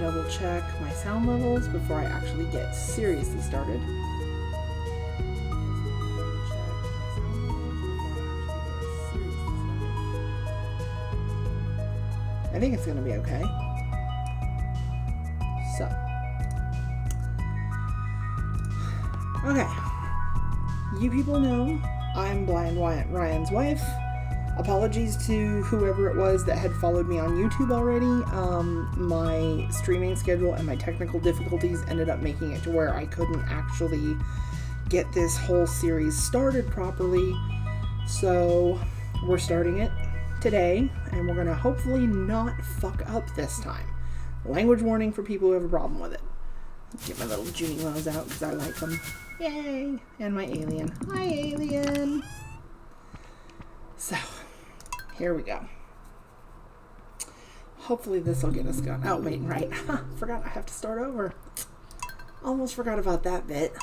double check my sound levels before I actually get seriously started. I think it's going to be okay. So. Okay. You people know I'm Blind Ryan's wife. Apologies to whoever it was that had followed me on YouTube already. My streaming schedule and my technical difficulties ended up making it to where I couldn't actually get this whole series started properly. So we're starting it today, and we're going to hopefully not fuck up this time. Language warning for people who have a problem with it. Get my little Junimos out because I like them. Yay! And my alien. Hi, alien! So, here we go. Hopefully this will get us going. Oh, wait, right. Forgot I have to start over. Almost forgot about that bit.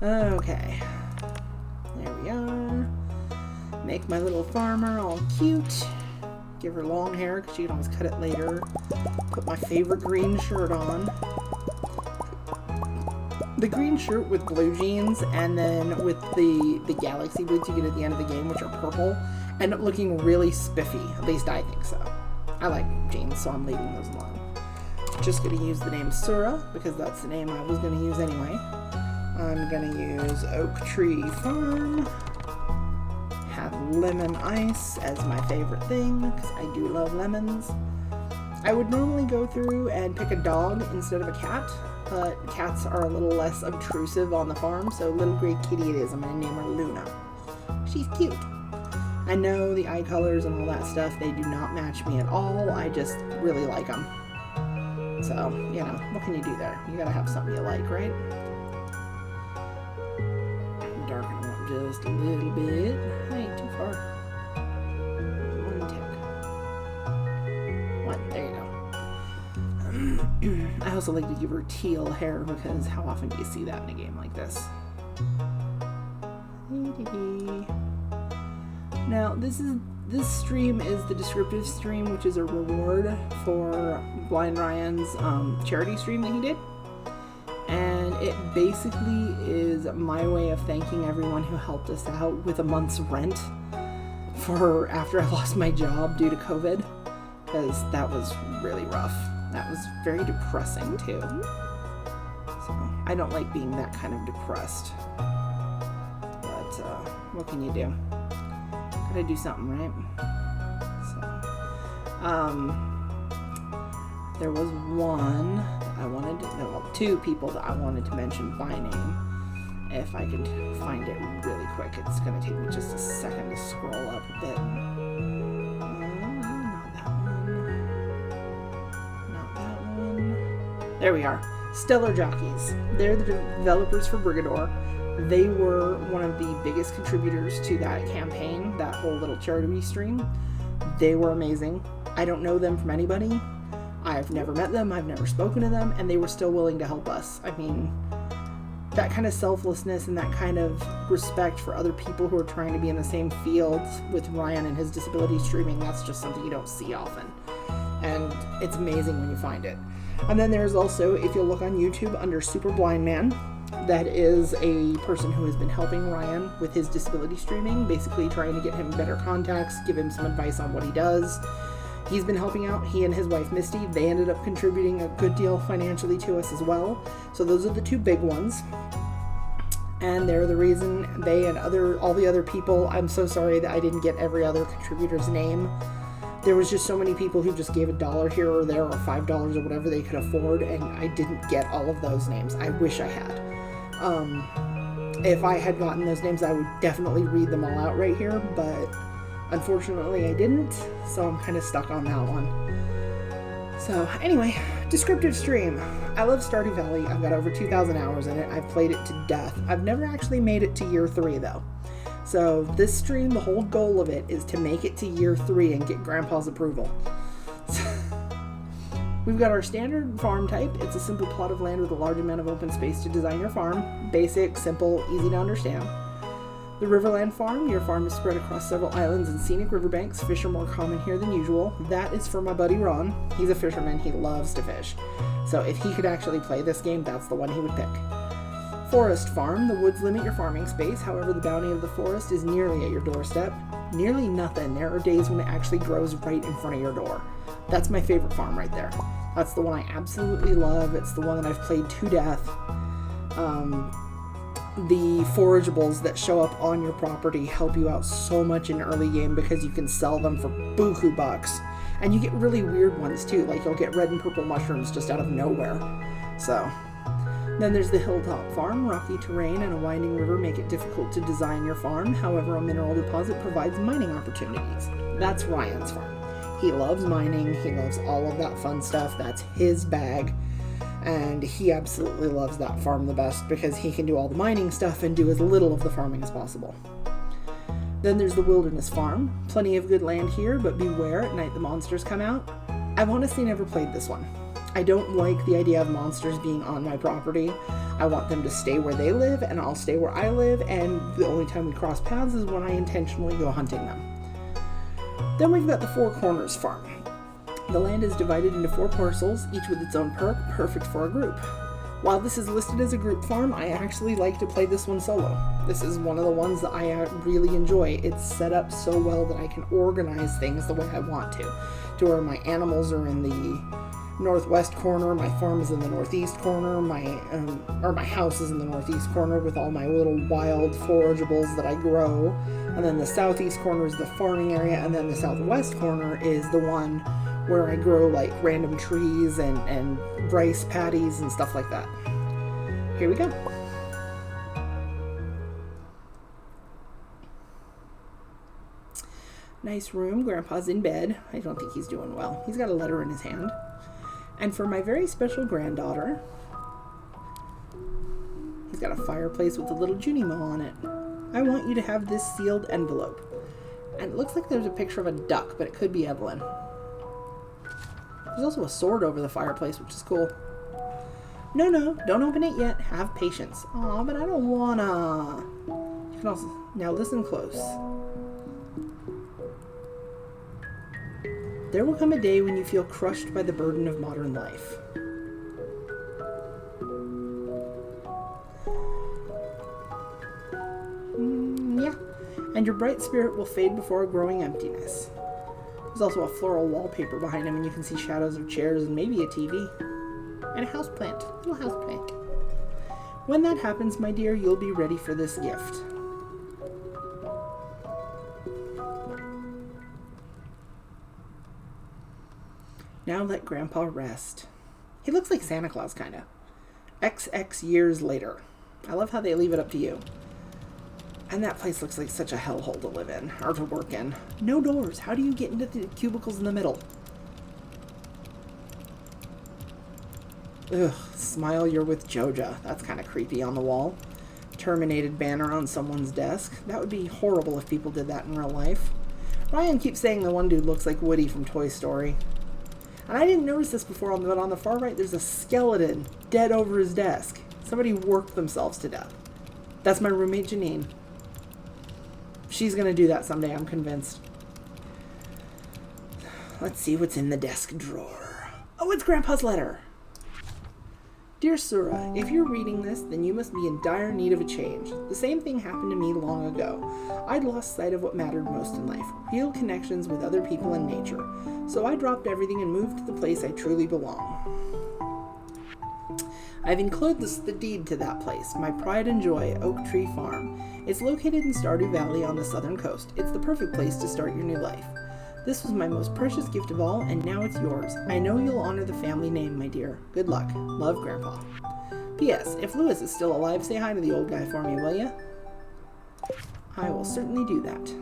Okay. There we are. Make my little farmer all cute. Give her long hair because she can always cut it later. Put my favorite green shirt on. The green shirt with blue jeans and then with the galaxy boots you get at the end of the game, which are purple, end up looking really spiffy. At least I think so. I like jeans, so I'm leaving those alone. Just going to use the name Sura because that's the name I was going to use anyway. I'm going to use Oak Tree Farm. Have lemon ice as my favorite thing because I do love lemons. I would normally go through and pick a dog instead of a cat, but cats are a little less obtrusive on the farm, so little gray kitty it is. I'm going to name her Luna. She's cute. I know the eye colors and all that stuff, they do not match me at all. I just really like them. So, you know, what can you do there? You gotta have something you like, right? Darken them up just a little bit. I ain't too far. One tick. One, there you go. I also like to give her teal hair because how often do you see that in a game like this? Now, this stream is the Descriptive stream, which is a reward for Blind Ryan's charity stream that he did. And it basically is my way of thanking everyone who helped us out with a month's rent for after I lost my job due to COVID, because that was really rough. That was very depressing too. So I don't like being that kind of depressed. But what can you do? Gotta do something, right? So, there was one that I wanted to, no, well, two people that I wanted to mention by name. If I could find it really quick, it's gonna take me just a second to scroll up a bit. Not that one. Not that one. There we are. Stellar Jockeys. They're the developers for Brigador. They were one of the biggest contributors to that campaign, that whole little charity stream. They were amazing. I don't know them from anybody. I've never met them. I've never spoken to them, and they were still willing to help us. I mean, that kind of selflessness and that kind of respect for other people who are trying to be in the same field with Ryan and his disability streaming, that's just something you don't see often. And it's amazing when you find it. And then there's also, if you look on YouTube under Super Blind Man, that is a person who has been helping Ryan with his disability streaming, basically trying to get him better contacts, give him some advice on what he does. He's been helping out. He and his wife Misty, they ended up contributing a good deal financially to us as well. So those are the two big ones. And they're the reason they and all the other people, I'm so sorry that I didn't get every other contributor's name. There was just so many people who just gave $1 here or there or $5 or whatever they could afford, and I didn't get all of those names. I wish I had. If I had gotten those names, I would definitely read them all out right here, but unfortunately I didn't, so I'm kind of stuck on that one. So anyway, Descriptive stream. I love Stardew Valley. I've got over 2,000 hours in it. I've played it to death. I've never actually made it to year 3 though. So this stream, the whole goal of it is to make it to year 3 and get Grandpa's approval. We've got our standard farm type. It's a simple plot of land with a large amount of open space to design your farm. Basic, simple, easy to understand. The Riverland Farm. Your farm is spread across several islands and scenic riverbanks. Fish are more common here than usual. That is for my buddy Ron. He's a fisherman. He loves to fish. So if he could actually play this game, that's the one he would pick. Forest Farm. The woods limit your farming space. However, the bounty of the forest is nearly at your doorstep. Nearly nothing. There are days when it actually grows right in front of your door. That's my favorite farm right there. That's the one I absolutely love. It's the one that I've played to death. The forageables that show up on your property help you out so much in early game because you can sell them for buku bucks. And you get really weird ones too, like you'll get red and purple mushrooms just out of nowhere. So, then there's the Hilltop Farm. Rocky terrain and a winding river make it difficult to design your farm. However, a mineral deposit provides mining opportunities. That's Ryan's farm. He loves mining, he loves all of that fun stuff, that's his bag. And he absolutely loves that farm the best because he can do all the mining stuff and do as little of the farming as possible. Then there's the Wilderness Farm. Plenty of good land here, but beware, at night the monsters come out. I've honestly never played this one. I don't like the idea of monsters being on my property. I want them to stay where they live, and I'll stay where I live, and the only time we cross paths is when I intentionally go hunting them. Then we've got the Four Corners Farm. The land is divided into 4 parcels, each with its own perk, perfect for a group. While this is listed as a group farm, I actually like to play this one solo. This is one of the ones that I really enjoy. It's set up so well that I can organize things the way I want to where my animals are in the northwest corner, my farm is in the northeast corner, my house is in the northeast corner with all my little wild forageables that I grow, and then the southeast corner is the farming area, and then the southwest corner is the one where I grow like random trees and rice paddies and stuff like that. Here we go. Nice room. Grandpa's in bed. I don't think he's doing well. He's got a letter in his hand. And for my very special granddaughter, he's got a fireplace with a little Junimo on it. I want you to have this sealed envelope. And it looks like there's a picture of a duck, but it could be Evelyn. There's also a sword over the fireplace, which is cool. No, don't open it yet. Have patience. Aw, but I don't wanna. You can also... Now listen close. There will come a day when you feel crushed by the burden of modern life. Yeah. And your bright spirit will fade before a growing emptiness. There's also a floral wallpaper behind him, and you can see shadows of chairs and maybe a TV. And a houseplant. A little houseplant. When that happens, my dear, you'll be ready for this gift. Now let Grandpa rest. He looks like Santa Claus, kinda. XX years later. I love how they leave it up to you. And that place looks like such a hellhole to live in, or to work in. No doors. How do you get into the cubicles in the middle? Ugh, smile you're with Joja. That's kind of creepy on the wall. Terminated banner on someone's desk. That would be horrible if people did that in real life. Ryan keeps saying the one dude looks like Woody from Toy Story. And I didn't notice this before, but on the far right there's a skeleton dead over his desk. Somebody worked themselves to death. That's my roommate Janine. She's gonna do that someday, I'm convinced. Let's see what's in the desk drawer. Oh, it's Grandpa's letter. Dear Sura, if you're reading this, then you must be in dire need of a change. The same thing happened to me long ago. I'd lost sight of what mattered most in life, real connections with other people and nature. So I dropped everything and moved to the place I truly belong. I've enclosed the deed to that place, my pride and joy, Oak Tree Farm. It's located in Stardew Valley on the southern coast. It's the perfect place to start your new life. This was my most precious gift of all, and now it's yours. I know you'll honor the family name, my dear. Good luck. Love, Grandpa. P.S. If Lewis is still alive, say hi to the old guy for me, will ya? I will certainly do that.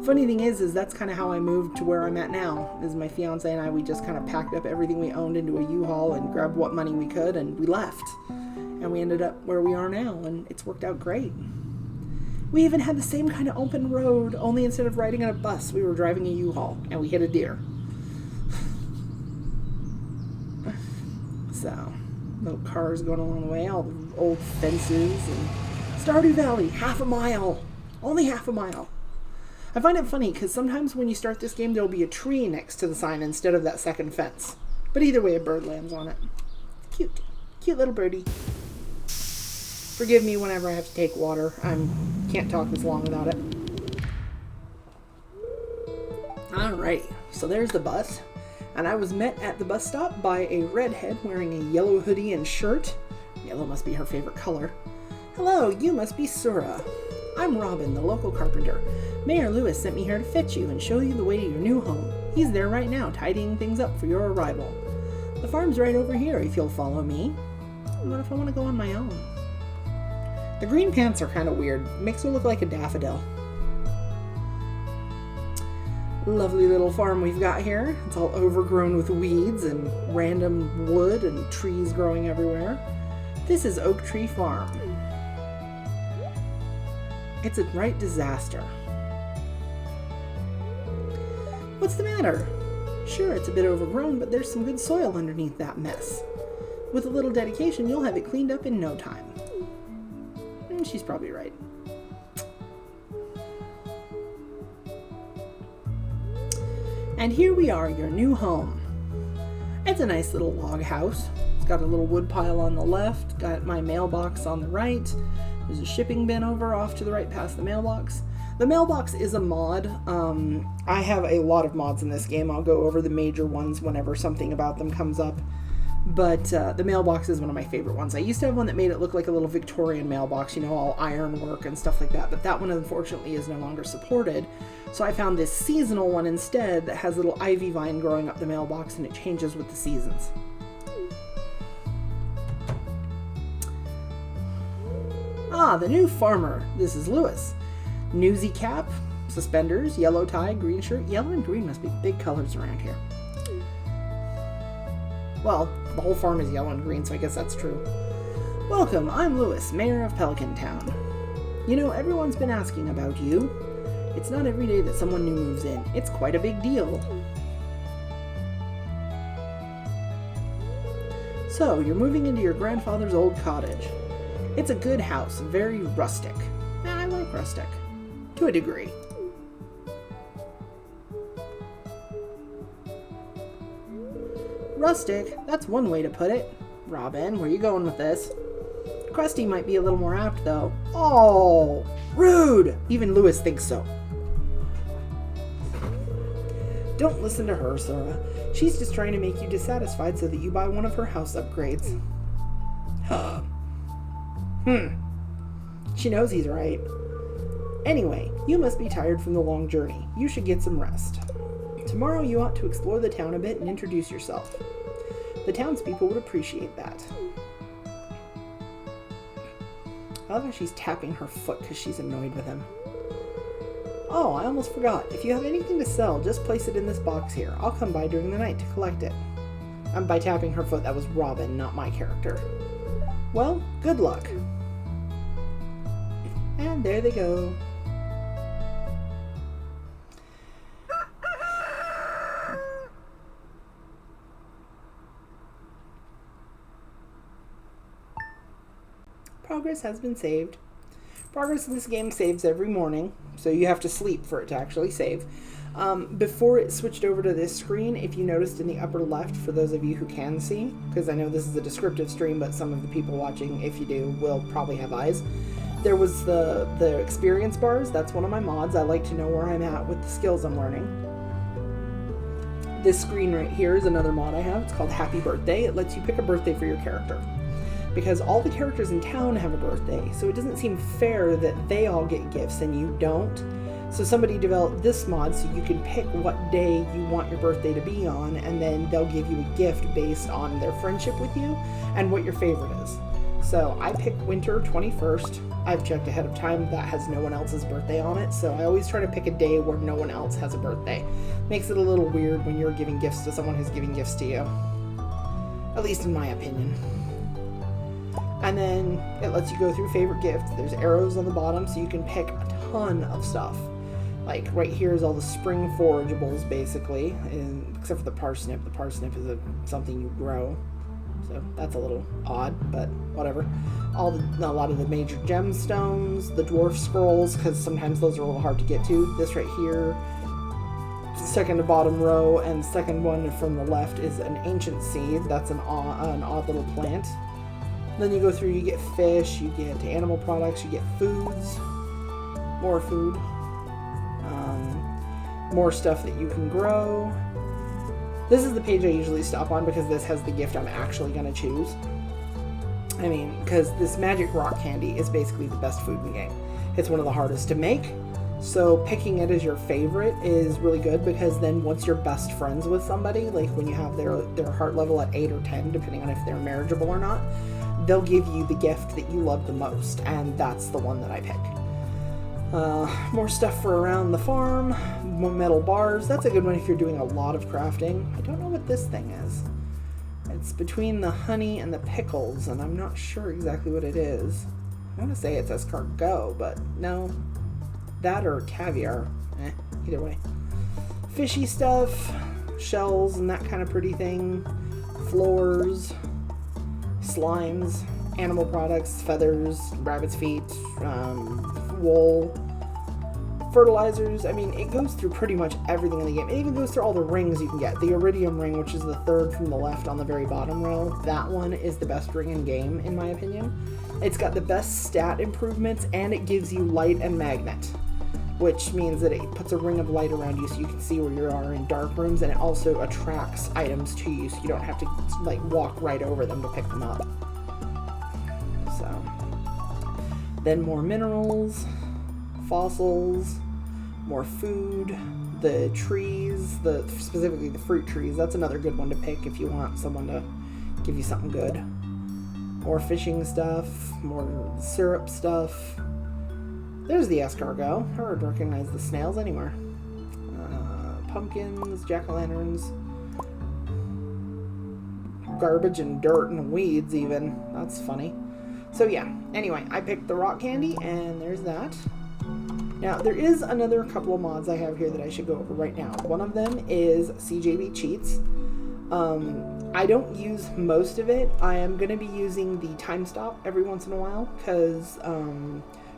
Funny thing is that's kind of how I moved to where I'm at now. Is my fiance and I, we just kind of packed up everything we owned into a U-Haul and grabbed what money we could, and we left. And we ended up where we are now, and it's worked out great. We even had the same kind of open road, only instead of riding on a bus, we were driving a U-Haul, and we hit a deer. So, little cars going along the way, all the old fences and Stardew Valley, half a mile. Only half a mile. I find it funny because sometimes when you start this game, there'll be a tree next to the sign instead of that second fence. But either way, a bird lands on it. Cute. Cute little birdie. Forgive me whenever I have to take water. I can't talk this long without it. Alright, so there's the bus. And I was met at the bus stop by a redhead wearing a yellow hoodie and shirt. Yellow must be her favorite color. Hello, you must be Sura. I'm Robin, the local carpenter. Mayor Lewis sent me here to fetch you and show you the way to your new home. He's there right now, tidying things up for your arrival. The farm's right over here if you'll follow me. What if I want to go on my own? The green pants are kind of weird. Makes her look like a daffodil. Lovely little farm we've got here. It's all overgrown with weeds and random wood and trees growing everywhere. This is Oak Tree Farm. It's a right disaster. What's the matter? Sure, it's a bit overgrown, but there's some good soil underneath that mess. With a little dedication, you'll have it cleaned up in no time. And she's probably right. And here we are, your new home. It's a nice little log house. It's got a little wood pile on the left, got my mailbox on the right. There's a shipping bin over off to the right past the mailbox. The mailbox is a mod. I have a lot of mods in this game. I'll go over the major ones whenever something about them comes up. But the mailbox is one of my favorite ones. I used to have one that made it look like a little Victorian mailbox, you know, all ironwork and stuff like that. But that one, unfortunately, is no longer supported. So I found this seasonal one instead that has a little ivy vine growing up the mailbox, and it changes with the seasons. Ah, the new farmer. This is Lewis. Newsy cap, suspenders, yellow tie, green shirt. Yellow and green must be big colors around here. Well, the whole farm is yellow and green, so I guess that's true. Welcome, I'm Lewis, mayor of Pelican Town. You know, everyone's been asking about you. It's not every day that someone new moves in. It's quite a big deal. So, you're moving into your grandfather's old cottage. It's a good house, very rustic. I like rustic. To a degree. Rustic, that's one way to put it. Robin, where are you going with this? Crusty might be a little more apt, though. Oh, rude! Even Lewis thinks so. Don't listen to her, Sora. She's just trying to make you dissatisfied so that you buy one of her house upgrades. She knows he's right. Anyway, you must be tired from the long journey. You should get some rest. Tomorrow you ought to explore the town a bit and introduce yourself. The townspeople would appreciate that. I love how she's tapping her foot because she's annoyed with him. Oh, I almost forgot. If you have anything to sell, just place it in this box here. I'll come by during the night to collect it. By tapping her foot, that was Robin, not my character. Well, good luck. And there they go. Progress has been saved. Progress in this game saves every morning, so you have to sleep for it to actually save. Before it switched over to this screen, if you noticed in the upper left, for those of you who can see, because I know this is a descriptive stream, but some of the people watching, if you do, will probably have eyes. There was the experience bars. That's one of my mods. I like to know where I'm at with the skills I'm learning. This screen right here is another mod I have. It's called Happy Birthday. It lets you pick a birthday for your character. Because all the characters in town have a birthday, so it doesn't seem fair that they all get gifts and you don't. So somebody developed this mod so you can pick what day you want your birthday to be on, and then they'll give you a gift based on their friendship with you and what your favorite is. So I picked winter 21st. I've checked ahead of time that has no one else's birthday on it, so I always try to pick a day where no one else has a birthday. Makes it a little weird when you're giving gifts to someone who's giving gifts to you. At least in my opinion. And then it lets you go through favorite gifts. There's arrows on the bottom, so you can pick a ton of stuff. Like right here is all the spring forageables, basically, except for the parsnip. The parsnip is something you grow. So that's a little odd, but whatever. A lot of the major gemstones, the dwarf scrolls, because sometimes those are a little hard to get to. This right here, second to bottom row, and second one from the left is an ancient seed. That's an odd little plant. Then you go through, you get fish, you get animal products, you get foods, more food, more stuff that you can grow. This is the page I usually stop on because this has the gift I'm actually going to choose. I mean, because this magic rock candy is basically the best food in the game. It's one of the hardest to make, so picking it as your favorite is really good, because then once you're best friends with somebody, like when you have their heart level at 8 or 10, depending on if they're marriageable or not, they'll give you the gift that you love the most, and that's the one that I pick. More stuff for around the farm, more metal bars. That's a good one if you're doing a lot of crafting. I don't know what this thing is. It's between the honey and the pickles, and I'm not sure exactly what it is. I want to say it's escargot, but no. That or caviar. Either way. Fishy stuff, shells and that kind of pretty thing. Floors, slimes, animal products, feathers, rabbit's feet, wool, fertilizers. I mean, it goes through pretty much everything in the game. It even goes through all the rings you can get. The iridium ring, which is the third from the left on the very bottom row, that one is the best ring in game, in my opinion. It's got the best stat improvements, and it gives you light and magnet, which means that it puts a ring of light around you so you can see where you are in dark rooms, and it also attracts items to you so you don't have to like walk right over them to pick them up. So then more minerals, fossils, more food, the trees, specifically the fruit trees. That's another good one to pick if you want someone to give you something good. More fishing stuff, more syrup stuff. There's the escargot. I would recognize the snails anywhere. Pumpkins, jack-o'-lanterns, garbage and dirt and weeds even. That's funny. So yeah, anyway, I picked the rock candy, and there's that. Now, there is another couple of mods I have here that I should go over right now. One of them is CJB Cheats. I don't use most of it. I am going to be using the time stop every once in a while, because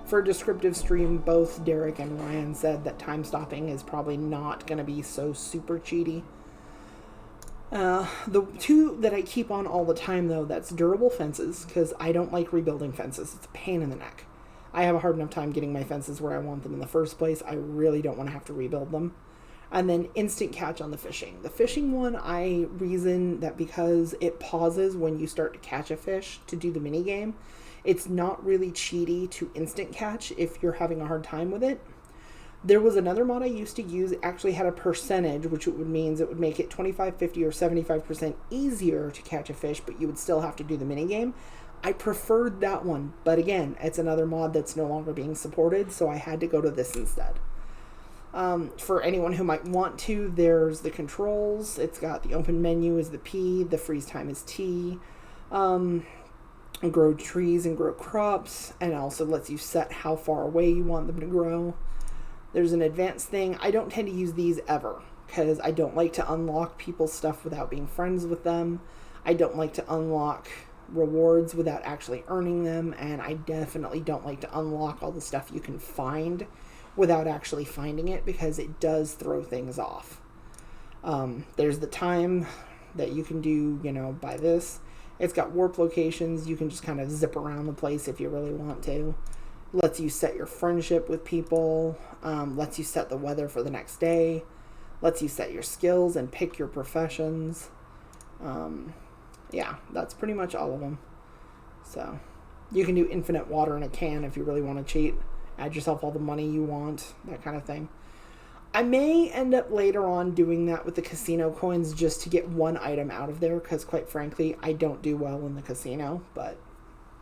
for a descriptive stream, both Derek and Ryan said that time stopping is probably not going to be so super cheaty. The two that I keep on all the time, though, that's durable fences, because I don't like rebuilding fences. It's a pain in the neck. I have a hard enough time getting my fences where I want them in the first place. I really don't want to have to rebuild them. And then instant catch on the fishing. The fishing one, I reason that because it pauses when you start to catch a fish to do the mini game, it's not really cheaty to instant catch if you're having a hard time with it. There was another mod I used to use. It actually had a percentage, which means it would make it 25, 50, or 75% easier to catch a fish, but you would still have to do the mini game. I preferred that one, but again, it's another mod that's no longer being supported, so I had to go to this instead. For anyone who might want to, there's the controls. It's got the open menu is the P, the freeze time is T. Grow trees and grow crops, and also lets you set how far away you want them to grow. There's an advanced thing. I don't tend to use these ever, because I don't like to unlock people's stuff without being friends with them. I don't like to unlock rewards without actually earning them, and I definitely don't like to unlock all the stuff you can find without actually finding it, because it does throw things off. There's the time that you can do, by this. It's got warp locations. You can just kind of zip around the place if you really want to. Lets you set your friendship with people. Lets you set the weather for the next day. Lets you set your skills and pick your professions. Yeah, that's pretty much all of them. So, you can do infinite water in a can if you really want to cheat. Add yourself all the money you want, that kind of thing. I may end up later on doing that with the casino coins just to get one item out of there, because quite frankly, I don't do well in the casino, but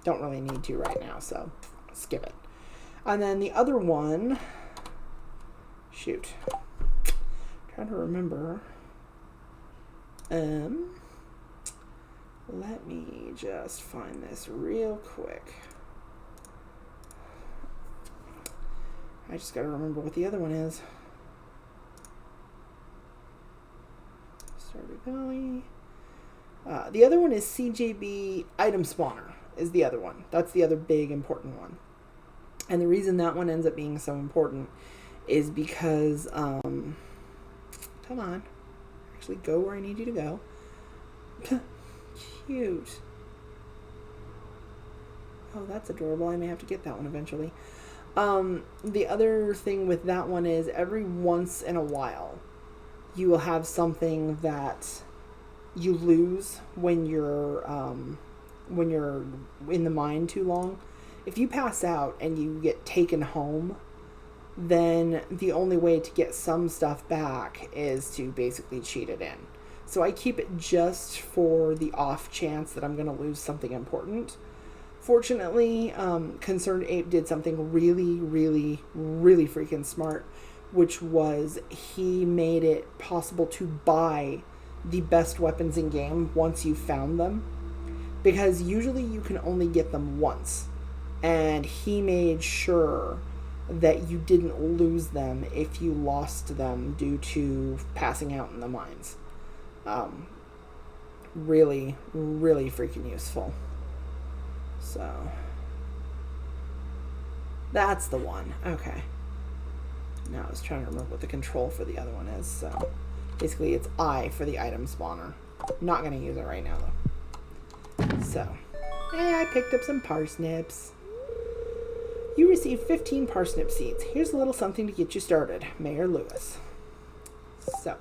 don't really need to right now, so skip it. And then the other one, shoot, trying to remember. Let me just find this real quick. I just gotta remember what the other one is. Stardew Valley. The other one is CJB Item Spawner is the other one. That's the other big important one. And the reason that one ends up being so important is because, come on, actually go where I need you to go. Cute. Oh, that's adorable. I may have to get that one eventually. The other thing with that one is every once in a while, you will have something that you lose when you're in the mine too long. If you pass out and you get taken home, then the only way to get some stuff back is to basically cheat it in. So I keep it just for the off chance that I'm going to lose something important. Fortunately, Concerned Ape did something really, really, really freaking smart, which was he made it possible to buy the best weapons in game once you found them, because usually you can only get them once, and he made sure that you didn't lose them if you lost them due to passing out in the mines. Really, really freaking useful. So that's the one. Okay. Now I was trying to remember what the control for the other one is. So basically it's I for the item spawner. I'm not going to use it right now though. So, hey, I picked up some parsnips. You received 15 parsnip seeds. Here's a little something to get you started. Mayor Lewis. So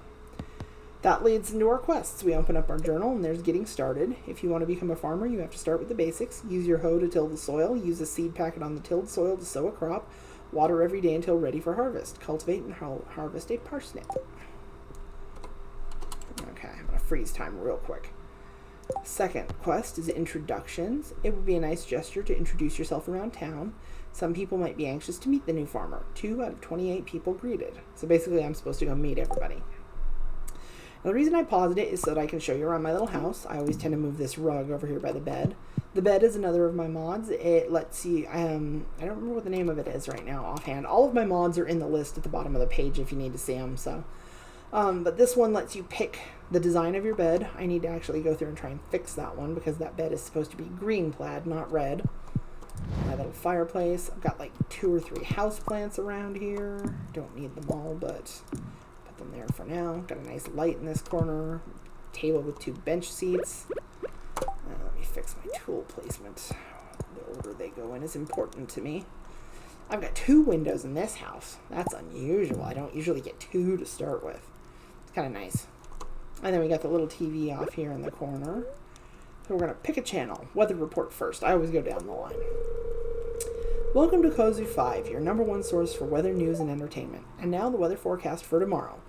that leads into our quests. We open up our journal and there's getting started. If you want to become a farmer, you have to start with the basics. Use your hoe to till the soil. Use a seed packet on the tilled soil to sow a crop. Water every day until ready for harvest. Cultivate and harvest a parsnip. Okay, I'm going to freeze time real quick. Second quest is introductions. It would be a nice gesture to introduce yourself around town. Some people might be anxious to meet the new farmer. 2 out of 28 people greeted. So basically I'm supposed to go meet everybody. Now, the reason I paused it is so that I can show you around my little house. I always tend to move this rug over here by the bed. The bed is another of my mods. It lets you, I don't remember what the name of it is right now offhand. All of my mods are in the list at the bottom of the page if you need to see them. So, but this one lets you pick the design of your bed. I need to actually go through and try and fix that one because that bed is supposed to be green plaid, not red. My little fireplace. I've got like 2 or 3 house plants around here. Don't need them all, but put them there for now. Got a nice light in this corner. Table with 2 bench seats. Let me fix my tool placement. The order they go in is important to me. I've got 2 windows in this house. That's unusual. I don't usually get 2 to start with. It's kind of nice. And then we got the little TV off here in the corner. So we're going to pick a channel. Weather report first. I always go down the line. Welcome to Kozu 5, your #1 source for weather news and entertainment. And now the weather forecast for tomorrow.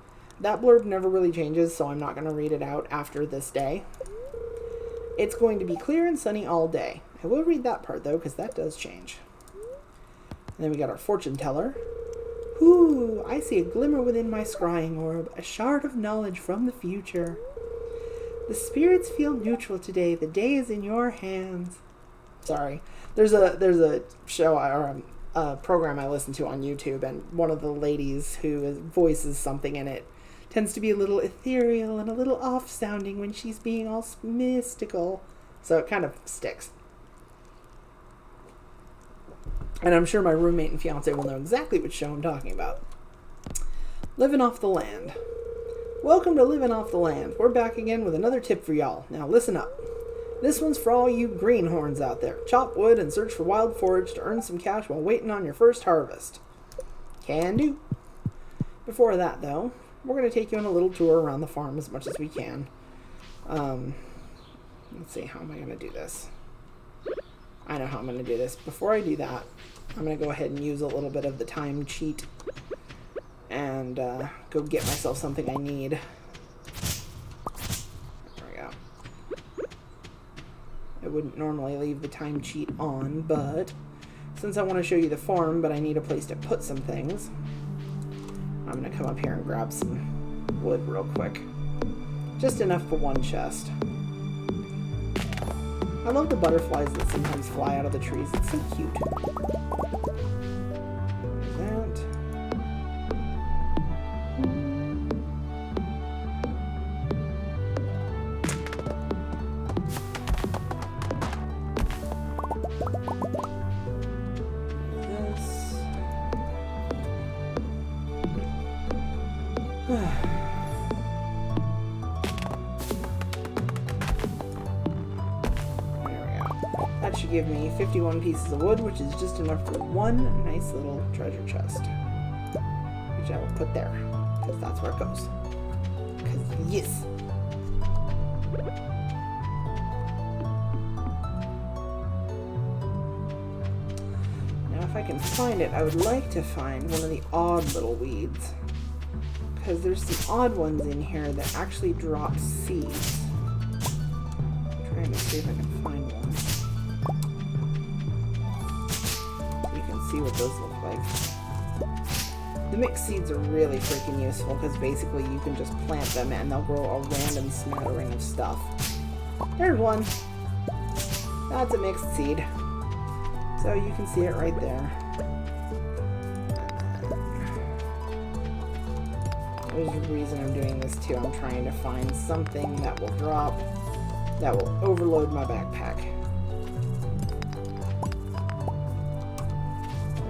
That blurb never really changes, so I'm not going to read it out after this day. It's going to be clear and sunny all day. I will read that part, though, because that does change. And then we got our fortune teller. Ooh, I see a glimmer within my scrying orb, a shard of knowledge from the future. The spirits feel neutral today. The day is in your hands. Sorry. There's a show or a program I listen to on YouTube, and one of the ladies who voices something in it tends to be a little ethereal and a little off-sounding when she's being all mystical. So it kind of sticks. And I'm sure my roommate and fiance will know exactly which show I'm talking about. Living Off the Land. Welcome to Living Off the Land. We're back again with another tip for y'all. Now listen up. This one's for all you greenhorns out there. Chop wood and search for wild forage to earn some cash while waiting on your first harvest. Can do. Before that, though, we're going to take you on a little tour around the farm as much as we can. Let's see, how am I going to do this? I know how I'm going to do this. Before I do that, I'm going to go ahead and use a little bit of the time cheat and go get myself something I need. There we go. I wouldn't normally leave the time cheat on, but since I want to show you the farm, but I need a place to put some things, I'm going to come up here and grab some wood real quick. Just enough for 1 chest. I love the butterflies that sometimes fly out of the trees. It's so cute. That. That should give me 51 pieces of wood, which is just enough for one nice little treasure chest. Which I will put there, because that's where it goes. Because, yes! Now if I can find it, I would like to find one of the odd little weeds. Because there's some odd ones in here that actually drop seeds. I'm trying to see if I can find one. See what those look like. The mixed seeds are really freaking useful because basically you can just plant them and they'll grow a random smattering of stuff. There's one. That's a mixed seed. So you can see it right there. There's a reason I'm doing this too. I'm trying to find something that will drop, that will overload my backpack.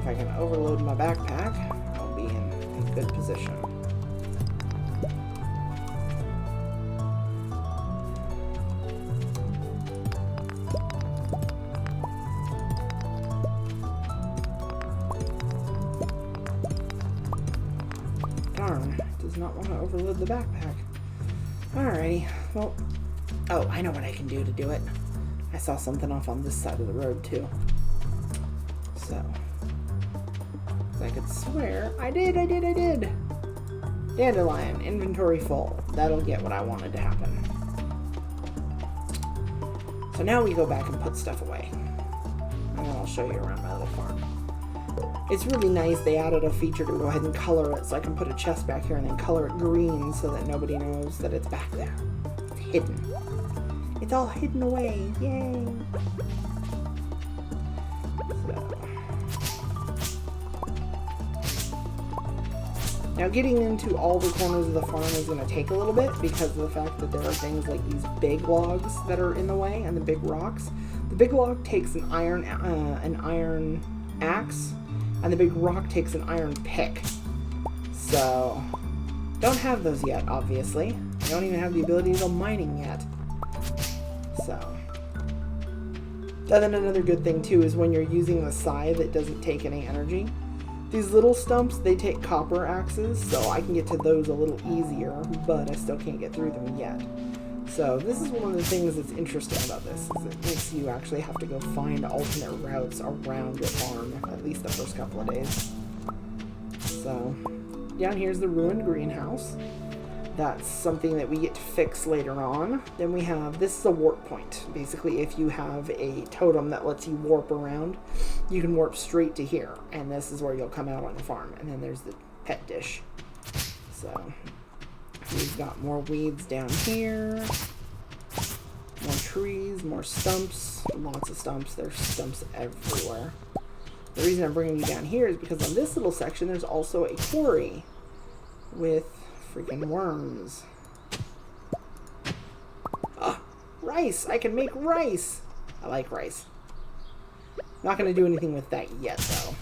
If I can overload my backpack, I'll be in a good position. Darn, does not want to overload the backpack. Alrighty, well, oh, I know what I can do to do it. I saw something off on this side of the road too. So... I could swear I did. Dandelion, inventory full. That'll get what I wanted to happen. So now we go back and put stuff away. And then I'll show you around my little farm. It's really nice. They added a feature to go ahead and color it so I can put a chest back here and then color it green so that nobody knows that it's back there. It's hidden. It's all hidden away. Yay! Now getting into all the corners of the farm is going to take a little bit because of the fact that there are things like these big logs that are in the way and the big rocks. The big log takes an iron axe and the big rock takes an iron pick. So, don't have those yet, obviously. I don't even have the ability to go mining yet. So, then another good thing too is when you're using the scythe, it doesn't take any energy. These little stumps, they take copper axes, so I can get to those a little easier, but I still can't get through them yet. So this is one of the things that's interesting about this, is it makes you actually have to go find alternate routes around your farm, at least the first couple of days. So, down here's the ruined greenhouse. That's something that we get to fix later on. Then we have, this is a warp point. Basically, if you have a totem that lets you warp around, you can warp straight to here. And this is where you'll come out on the farm. And then there's the pet dish. So, we've got more weeds down here. More trees, more stumps. Lots of stumps. There's stumps everywhere. The reason I'm bringing you down here is because on this little section, there's also a quarry with freaking worms. Ah, rice! I can make rice! I like rice. Not going to do anything with that yet, though.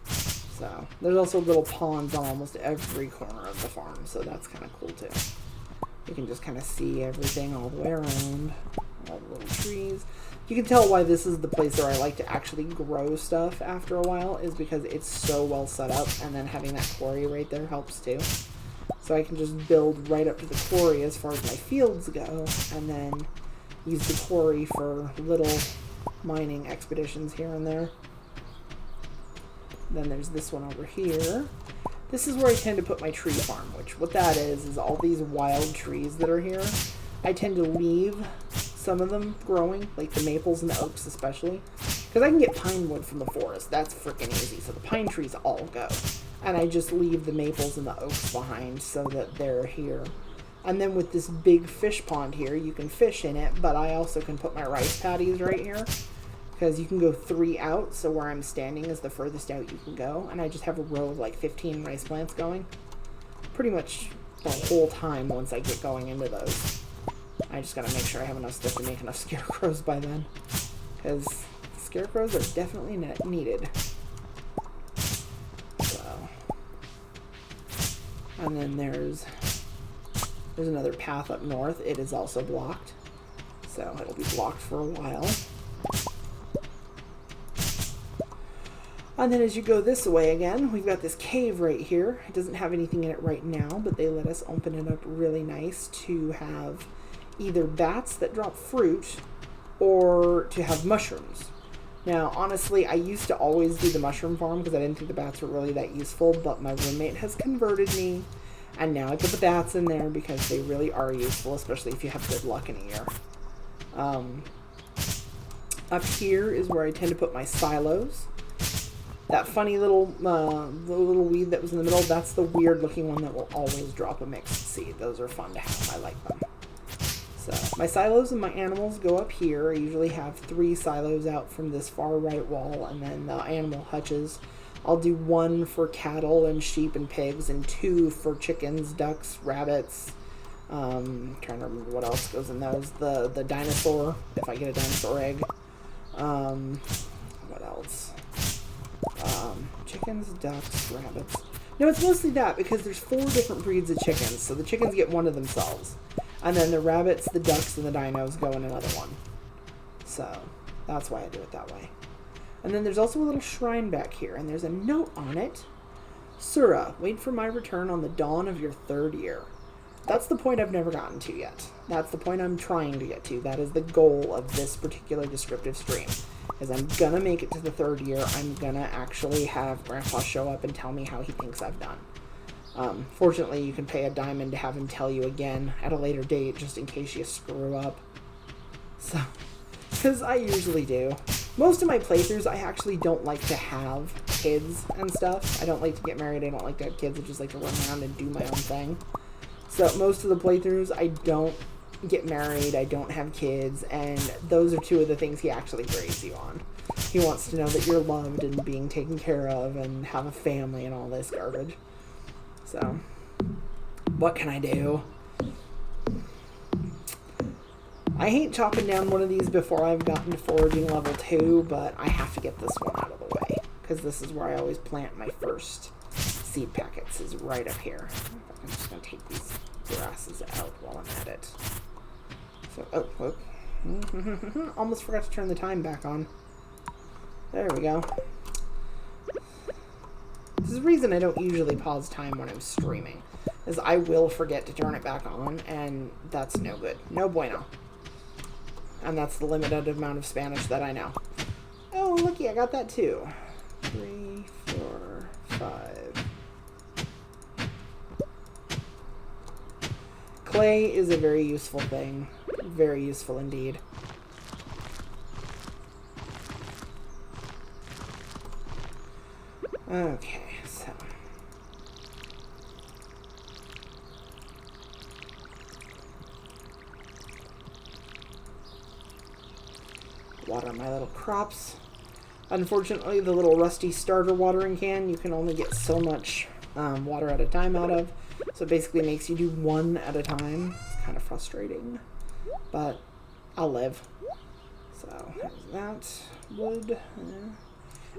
So, there's also little ponds on almost every corner of the farm, so that's kind of cool, too. You can just kind of see everything all the way around. All the little trees. You can tell why this is the place where I like to actually grow stuff after a while, is because it's so well set up, and then having that quarry right there helps, too. So I can just build right up to the quarry as far as my fields go, and then use the quarry for little mining expeditions here and there. Then there's this one over here. This is where I tend to put my tree farm, which what that is all these wild trees that are here. I tend to leave some of them growing, like the maples and the oaks especially, because I can get pine wood from the forest. That's freaking easy. So the pine trees all go. And I just leave the maples and the oaks behind so that they're here. And then with this big fish pond here, you can fish in it, but I also can put my rice paddies right here. Because you can go 3 out, so where I'm standing is the furthest out you can go. And I just have a row of like 15 rice plants going. Pretty much the whole time once I get going into those. I just gotta make sure I have enough stuff to make enough scarecrows by then. Because scarecrows are definitely needed. So. And then there's another path up north. It is also blocked. So it'll be blocked for a while. And then as you go this way again, we've got this cave right here. It doesn't have anything in it right now, but they let us open it up really nice to have either bats that drop fruit or to have mushrooms. Now, honestly, I used to always do the mushroom farm because I didn't think the bats were really that useful, but my roommate has converted me, and now I put the bats in there because they really are useful, especially if you have good luck in a year. Up here is where I tend to put my silos. That funny little weed that was in the middle, that's the weird looking one that will always drop a mixed seed. Those are fun to have. I like them. So my silos and my animals go up here. I usually have 3 silos out from this far right wall, and then the animal hutches. I'll do 1 for cattle and sheep and pigs, and 2 for chickens, ducks, rabbits. Trying to remember what else goes in those. The dinosaur, if I get a dinosaur egg. What else? Chickens, ducks, rabbits. No, it's mostly that because there's 4 different breeds of chickens, so the chickens get one of themselves. And then the rabbits, the ducks, and the dinos go in another one. So that's why I do it that way. And then there's also a little shrine back here, and there's a note on it. Sura, wait for my return on the dawn of your 3rd year. That's the point I've never gotten to yet. That's the point I'm trying to get to. That is the goal of this particular descriptive stream. Is I'm gonna make it to the 3rd year. I'm gonna actually have Grandpa show up and tell me how he thinks I've done. Fortunately, you can pay a diamond to have him tell you again at a later date, just in case you screw up. So, because I usually do. Most of my playthroughs, I actually don't like to have kids and stuff. I don't like to get married. I don't like to have kids. I just like to run around and do my own thing. So most of the playthroughs, I don't get married, I don't have kids, and those are 2 of the things he actually grades you on. He wants to know that you're loved and being taken care of and have a family and all this garbage. So, what can I do? I hate chopping down one of these before I've gotten to foraging level 2, but I have to get this one out of the way, because this is where I always plant my first seed packets, is right up here. I'm just going to take these grasses out while I'm at it. So, almost forgot to turn the time back on. There we go. This is the reason I don't usually pause time when I'm streaming, is I will forget to turn it back on, and that's no good. No bueno. And that's the limited amount of Spanish that I know. Oh, looky, I got that too. 3, 4, 5. Clay is a very useful thing. Very useful indeed. Okay, so. Water my little crops. Unfortunately, the little rusty starter watering can, you can only get so much water at a time out of. So it basically makes you do 1 at a time. It's kind of frustrating, but I'll live. So there's that wood.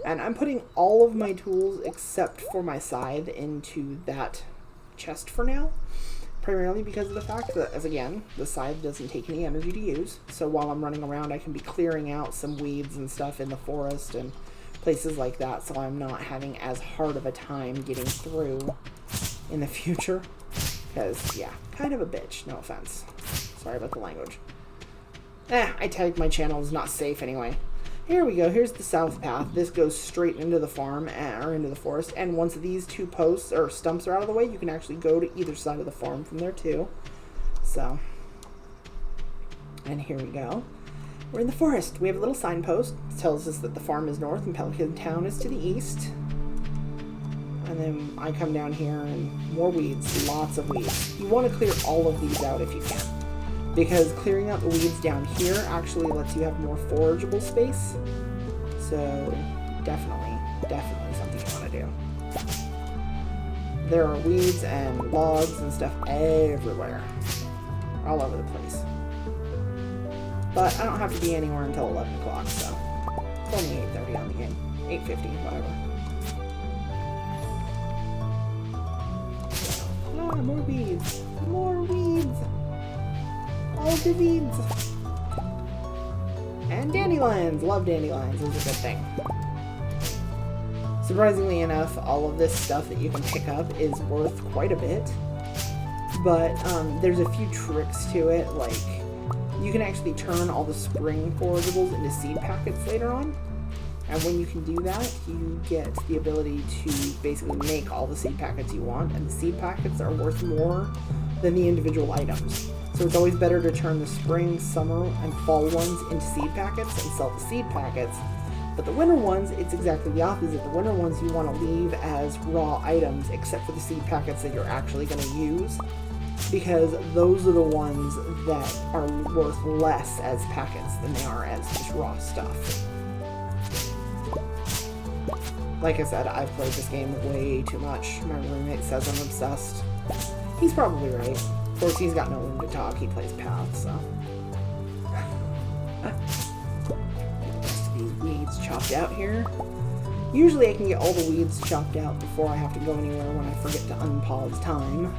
And I'm putting all of my tools except for my scythe into that chest for now. Primarily because of the fact that, as again, the scythe doesn't take any energy to use. So while I'm running around, I can be clearing out some weeds and stuff in the forest and places like that, so I'm not having as hard of a time getting through in the future. Because, yeah, kind of a bitch, no offense. Sorry about the language. I typed my channel is not safe anyway. Here we go, here's the south path. This goes straight into the farm, or into the forest, and once these 2 posts, or stumps, are out of the way, you can actually go to either side of the farm from there too. So, and here we go. We're in the forest. We have a little signpost. It tells us that the farm is north and Pelican Town is to the east. And then I come down here and more weeds, lots of weeds. You want to clear all of these out if you can, because clearing out the weeds down here actually lets you have more forageable space. So definitely something you want to do. There are weeds and logs and stuff everywhere, all over the place. But I don't have to be anywhere until 11 o'clock, so it's only 8:30 on the game. 8:50, whatever. more weeds. More weeds. All the weeds. And dandelions. Love dandelions. Those are a good thing. Surprisingly enough, all of this stuff that you can pick up is worth quite a bit. But there's a few tricks to it, like you can actually turn all the spring forageables into seed packets later on. And when you can do that, you get the ability to basically make all the seed packets you want, and the seed packets are worth more than the individual items. So it's always better to turn the spring, summer, and fall ones into seed packets and sell the seed packets. But the winter ones, it's exactly the opposite. The winter ones you want to leave as raw items, except for the seed packets that you're actually going to use, because those are the ones that are worth less as packets than they are as just raw stuff. Like I said, I've played this game way too much. My roommate says I'm obsessed. He's probably right. Of course, he's got no room to talk. He plays Path, so. These weeds chopped out here. Usually I can get all the weeds chopped out before I have to go anywhere when I forget to unpause time.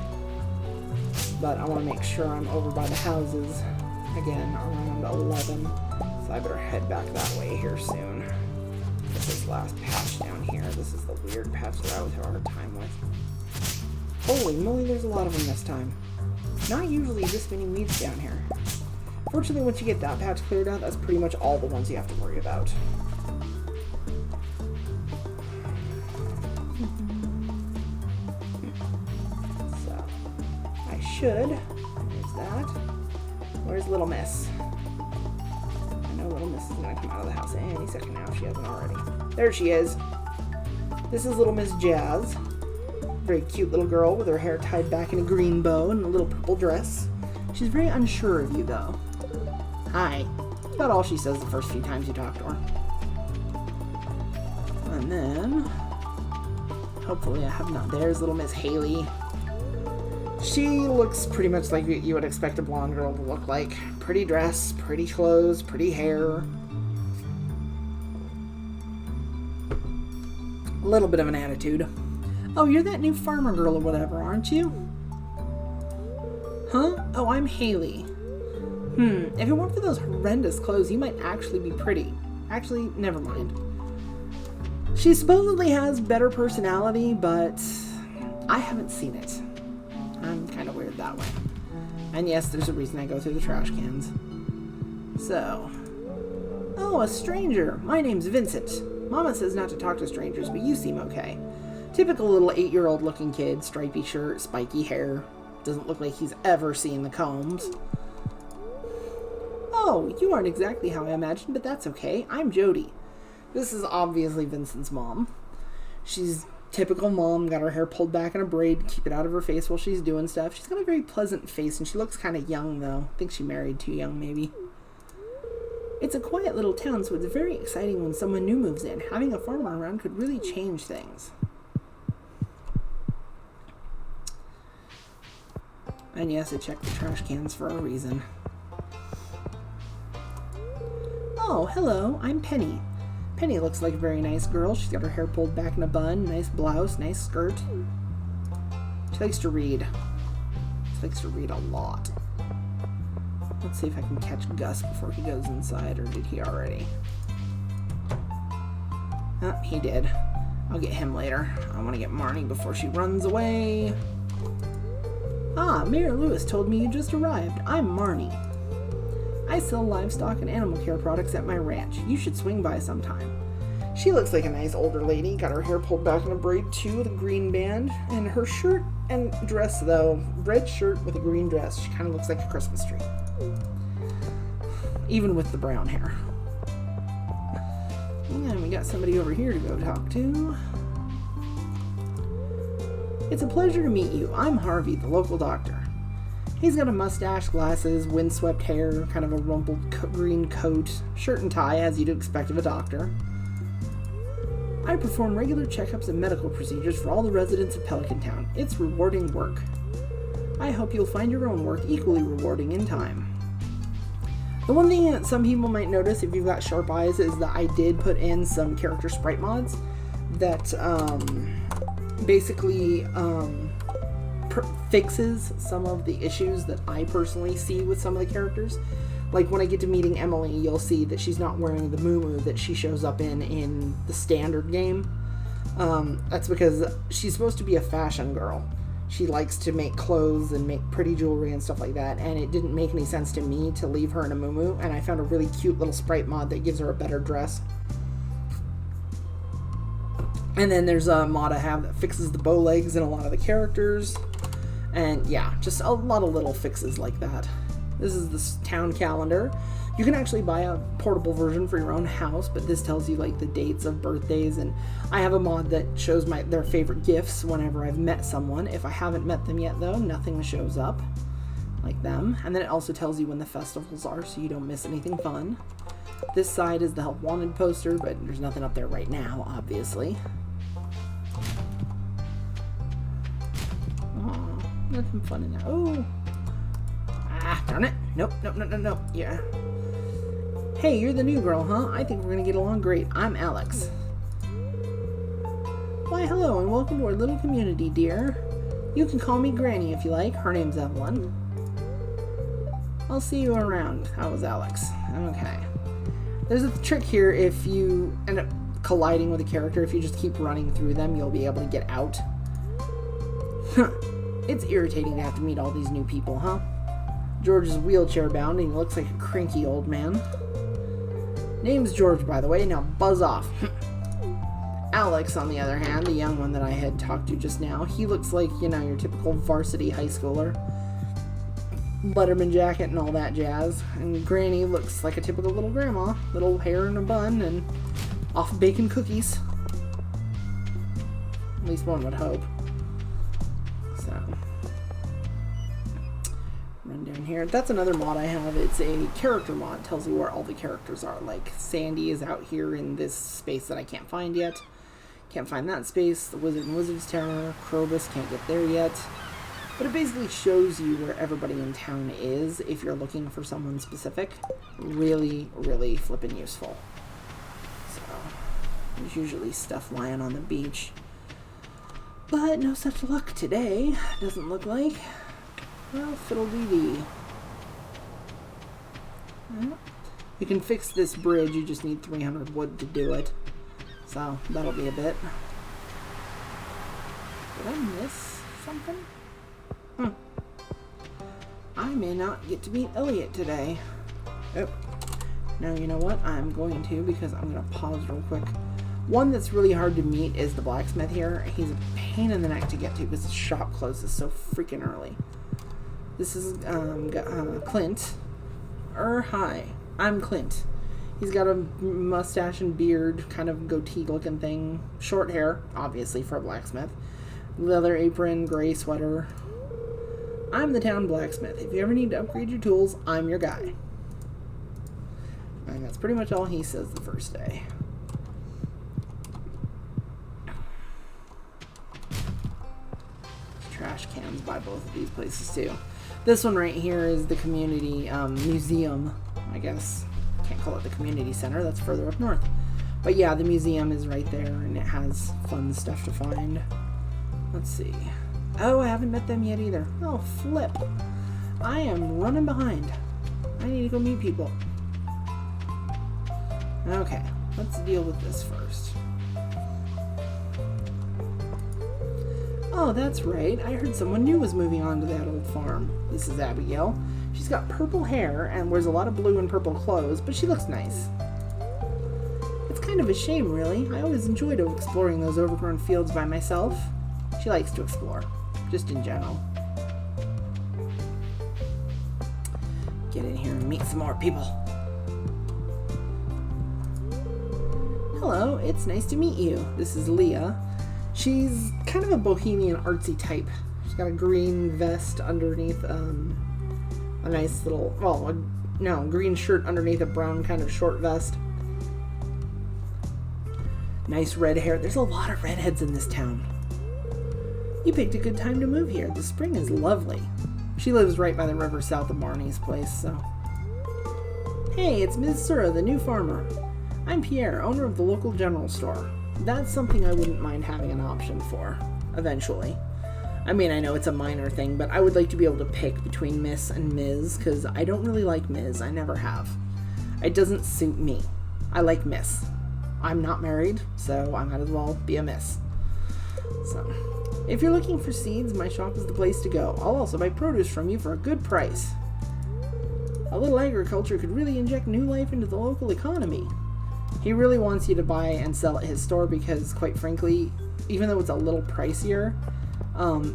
But I want to make sure I'm over by the houses again around 11. So I better head back that way here soon. This last patch down here. This is the weird patch that I always have a hard time with. Holy moly, there's a lot of them this time. Not usually this many weeds down here. Fortunately, once you get that patch cleared out, that's pretty much all the ones you have to worry about. So, I should. There's that. Where's Little Miss? I know Little Miss is going to come out of the house any second now if she hasn't already. There she is. This is Little Miss Jazz. Very cute little girl with her hair tied back in a green bow and a little purple dress. She's very unsure of you, though. Hi. That's about all she says the first few times you talk to her. And then, hopefully I have not. There's Little Miss Haley. She looks pretty much like you would expect a blonde girl to look like. Pretty dress, pretty clothes, pretty hair. A little bit of an attitude. Oh, you're that new farmer girl or whatever, aren't you? Huh? Oh, I'm Haley. If it weren't for those horrendous clothes, you might actually be pretty. Actually, never mind. She supposedly has better personality, but I haven't seen it. I'm kind of weird that way. And yes, there's a reason I go through the trash cans. So. Oh, a stranger. My name's Vincent. Mama says not to talk to strangers, but you seem okay. Typical little 8-year-old looking kid, stripy shirt, spiky hair. Doesn't look like he's ever seen the Combs. Oh, you aren't exactly how I imagined, but that's okay. I'm Jody. This is obviously Vincent's mom. She's typical mom, got her hair pulled back in a braid to keep it out of her face while she's doing stuff. She's got a very pleasant face, and she looks kind of young, though. I think she married too young, maybe. It's a quiet little town, so it's very exciting when someone new moves in. Having a farmer around could really change things. And yes, I checked the trash cans for a reason. Oh, hello, I'm Penny. Penny looks like a very nice girl. She's got her hair pulled back in a bun, nice blouse, nice skirt. She likes to read. She likes to read a lot. Let's see if I can catch Gus before he goes inside, or did he already? Oh, he did. I'll get him later. I want to get Marnie before she runs away. Ah, Mayor Lewis told me you just arrived. I'm Marnie. I sell livestock and animal care products at my ranch. You should swing by sometime. She looks like a nice older lady. Got her hair pulled back in a braid too with a green band. And her shirt and dress, though, red shirt with a green dress. She kind of looks like a Christmas tree. Even with the brown hair. And we got somebody over here to go talk to. It's a pleasure to meet you. I'm Harvey, the local doctor. He's got a mustache, glasses, windswept hair, kind of a rumpled green coat, shirt and tie, as you'd expect of a doctor. I perform regular checkups and medical procedures for all the residents of Pelican Town. It's rewarding work. I hope you'll find your own work equally rewarding in time. The one thing that some people might notice if you've got sharp eyes is that I did put in some character sprite mods that basically fixes some of the issues that I personally see with some of the characters. Like when I get to meeting Emily, you'll see that she's not wearing the muumuu that she shows up in the standard game. That's because she's supposed to be a fashion girl. She likes to make clothes and make pretty jewelry and stuff like that, and it didn't make any sense to me to leave her in a muumuu, and I found a really cute little sprite mod that gives her a better dress. And then there's a mod I have that fixes the bow legs in a lot of the characters, and yeah, just a lot of little fixes like that. This is the town calendar. You can actually buy a portable version for your own house, but this tells you like the dates of birthdays, and I have a mod that shows their favorite gifts whenever I've met someone. If I haven't met them yet though, nothing shows up like them. And then it also tells you when the festivals are so you don't miss anything fun. This side is the Help Wanted poster, but there's nothing up there right now, obviously. Oh, nothing fun in there. Oh! Ah, darn it. Nope. Yeah. Hey, you're the new girl, huh? I think we're gonna get along great. I'm Alex. Why, hello, and welcome to our little community, dear. You can call me Granny if you like. Her name's Evelyn. I'll see you around. How was Alex? Okay. There's a trick here. If you end up colliding with a character, if you just keep running through them, you'll be able to get out. It's irritating to have to meet all these new people, huh? George is wheelchair bound and he looks like a cranky old man. Name's George, by the way. Now buzz off. Alex, on the other hand, the young one that I had talked to just now, he looks like, you know, your typical varsity high schooler. Letterman jacket and all that jazz. And Granny looks like a typical little grandma. Little hair in a bun and off baking cookies. At least one would hope. So, run down here. That's another mod I have. It's a character mod. It tells you where all the characters are. Like, Sandy is out here in this space that I can't find yet. Can't find that space. The Wizard and Wizard's Tower. Krobus, can't get there yet. But it basically shows you where everybody in town is if you're looking for someone specific. Really, really flippin' useful. So, there's usually stuff lying on the beach. But no such luck today. Doesn't look like. Well, fiddle-dee-dee. You can fix this bridge, you just need 300 wood to do it. So, that'll be a bit. Did I miss something? I may not get to meet Elliot today. Oh. Now, you know what? I'm going to, because I'm going to pause real quick. One that's really hard to meet is the blacksmith here. He's a pain in the neck to get to because his shop closes so freaking early. This is Clint. Hi, I'm Clint. He's got a mustache and beard, kind of goatee looking thing. Short hair, obviously for a blacksmith. Leather apron, gray sweater. I'm the town blacksmith. If you ever need to upgrade your tools, I'm your guy. And that's pretty much all he says the first day. Trash cans by both of these places too. This one right here is the community museum, I guess. Can't call it the community center, that's further up north. But yeah, the museum is right there and it has fun stuff to find. Let's see. Oh, I haven't met them yet either. Oh, flip. I am running behind. I need to go meet people. Okay, let's deal with this first. Oh, that's right. I heard someone new was moving on to that old farm. This is Abigail. She's got purple hair and wears a lot of blue and purple clothes, but she looks nice. It's kind of a shame, really. I always enjoyed exploring those overgrown fields by myself. She likes to explore, just in general. Get in here and meet some more people. Hello, it's nice to meet you. This is Leah. She's kind of a bohemian artsy type. She's got a green vest underneath a nice little, green shirt underneath a brown kind of short vest. Nice red hair. There's a lot of redheads in this town. You picked a good time to move here. The spring is lovely. She lives right by the river south of Marnie's place, so. Hey, it's Ms. Sura, the new farmer. I'm Pierre, owner of the local general store. That's something I wouldn't mind having an option for, eventually. I mean, I know it's a minor thing, but I would like to be able to pick between Miss and Ms. Because I don't really like Ms. I never have. It doesn't suit me. I like Miss. I'm not married, so I might as well be a Miss. So, if you're looking for seeds, my shop is the place to go. I'll also buy produce from you for a good price. A little agriculture could really inject new life into the local economy. He really wants you to buy and sell at his store because, quite frankly, even though it's a little pricier,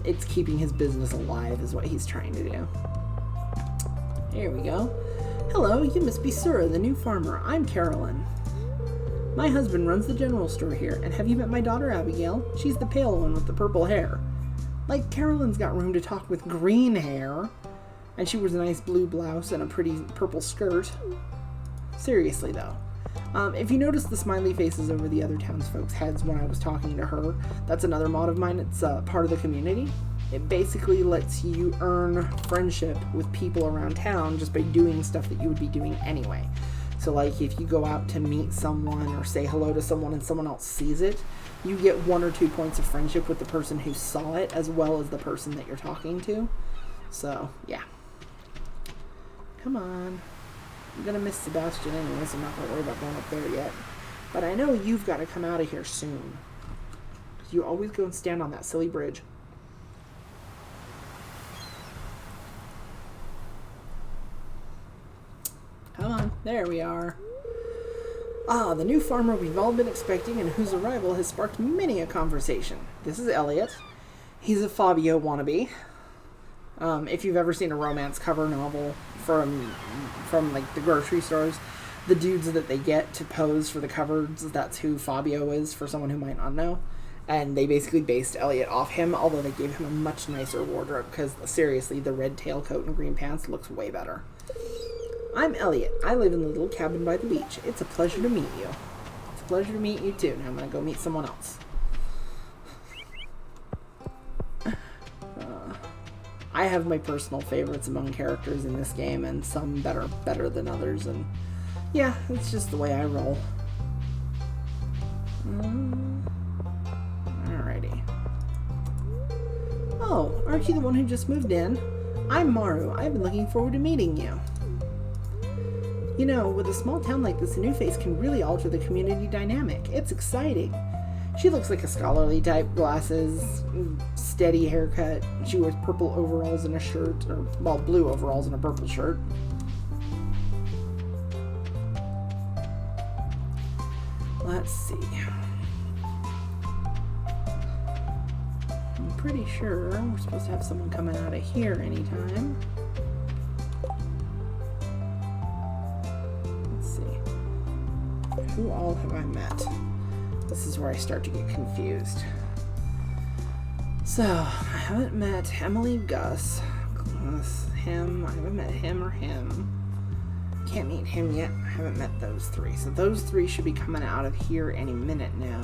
it's keeping his business alive is what he's trying to do. Here we go. Hello, you must be Sura, the new farmer. I'm Carolyn. My husband runs the general store here, and have you met my daughter Abigail? She's the pale one with the purple hair. Like, Carolyn's got room to talk with green hair. And she wears a nice blue blouse and a pretty purple skirt. Seriously, though. If you notice the smiley faces over the other townsfolk's heads when I was talking to her, that's another mod of mine. It's part of the community. It basically lets you earn friendship with people around town just by doing stuff that you would be doing anyway. So, like, if you go out to meet someone or say hello to someone and someone else sees it, you get 1 or 2 points of friendship with the person who saw it as well as the person that you're talking to. So, yeah. Come on. I'm gonna miss Sebastian anyway, so I'm not gonna worry about going up there yet. But I know you've got to come out of here soon. Because you always go and stand on that silly bridge. Come on. There we are. Ah, the new farmer we've all been expecting and whose arrival has sparked many a conversation. This is Elliot. He's a Fabio wannabe. If you've ever seen a romance cover novel from like the grocery stores, the dudes that they get to pose for the covers, that's who Fabio is for someone who might not know. And they basically based Elliot off him, although they gave him a much nicer wardrobe because seriously, the red tailcoat and green pants looks way better. I'm Elliot. I live in the little cabin by the beach. It's a pleasure to meet you. It's a pleasure to meet you too. Now I'm going to go meet someone else. I have my personal favorites among characters in this game, and some better than others, and yeah, it's just the way I roll. Alrighty. Oh, aren't you the one who just moved in? I'm Maru. I've been looking forward to meeting you. You know, with a small town like this, a new face can really alter the community dynamic. It's exciting. She looks like a scholarly type, glasses, steady haircut. She wears purple overalls and a shirt, or, well, blue overalls and a purple shirt. Let's see. I'm pretty sure we're supposed to have someone coming out of here anytime. Let's see. Who all have I met? This is where I start to get confused. So, I haven't met Emily, Gus, him. I haven't met him or him. Can't meet him yet. I haven't met those 3. So those 3 should be coming out of here any minute now.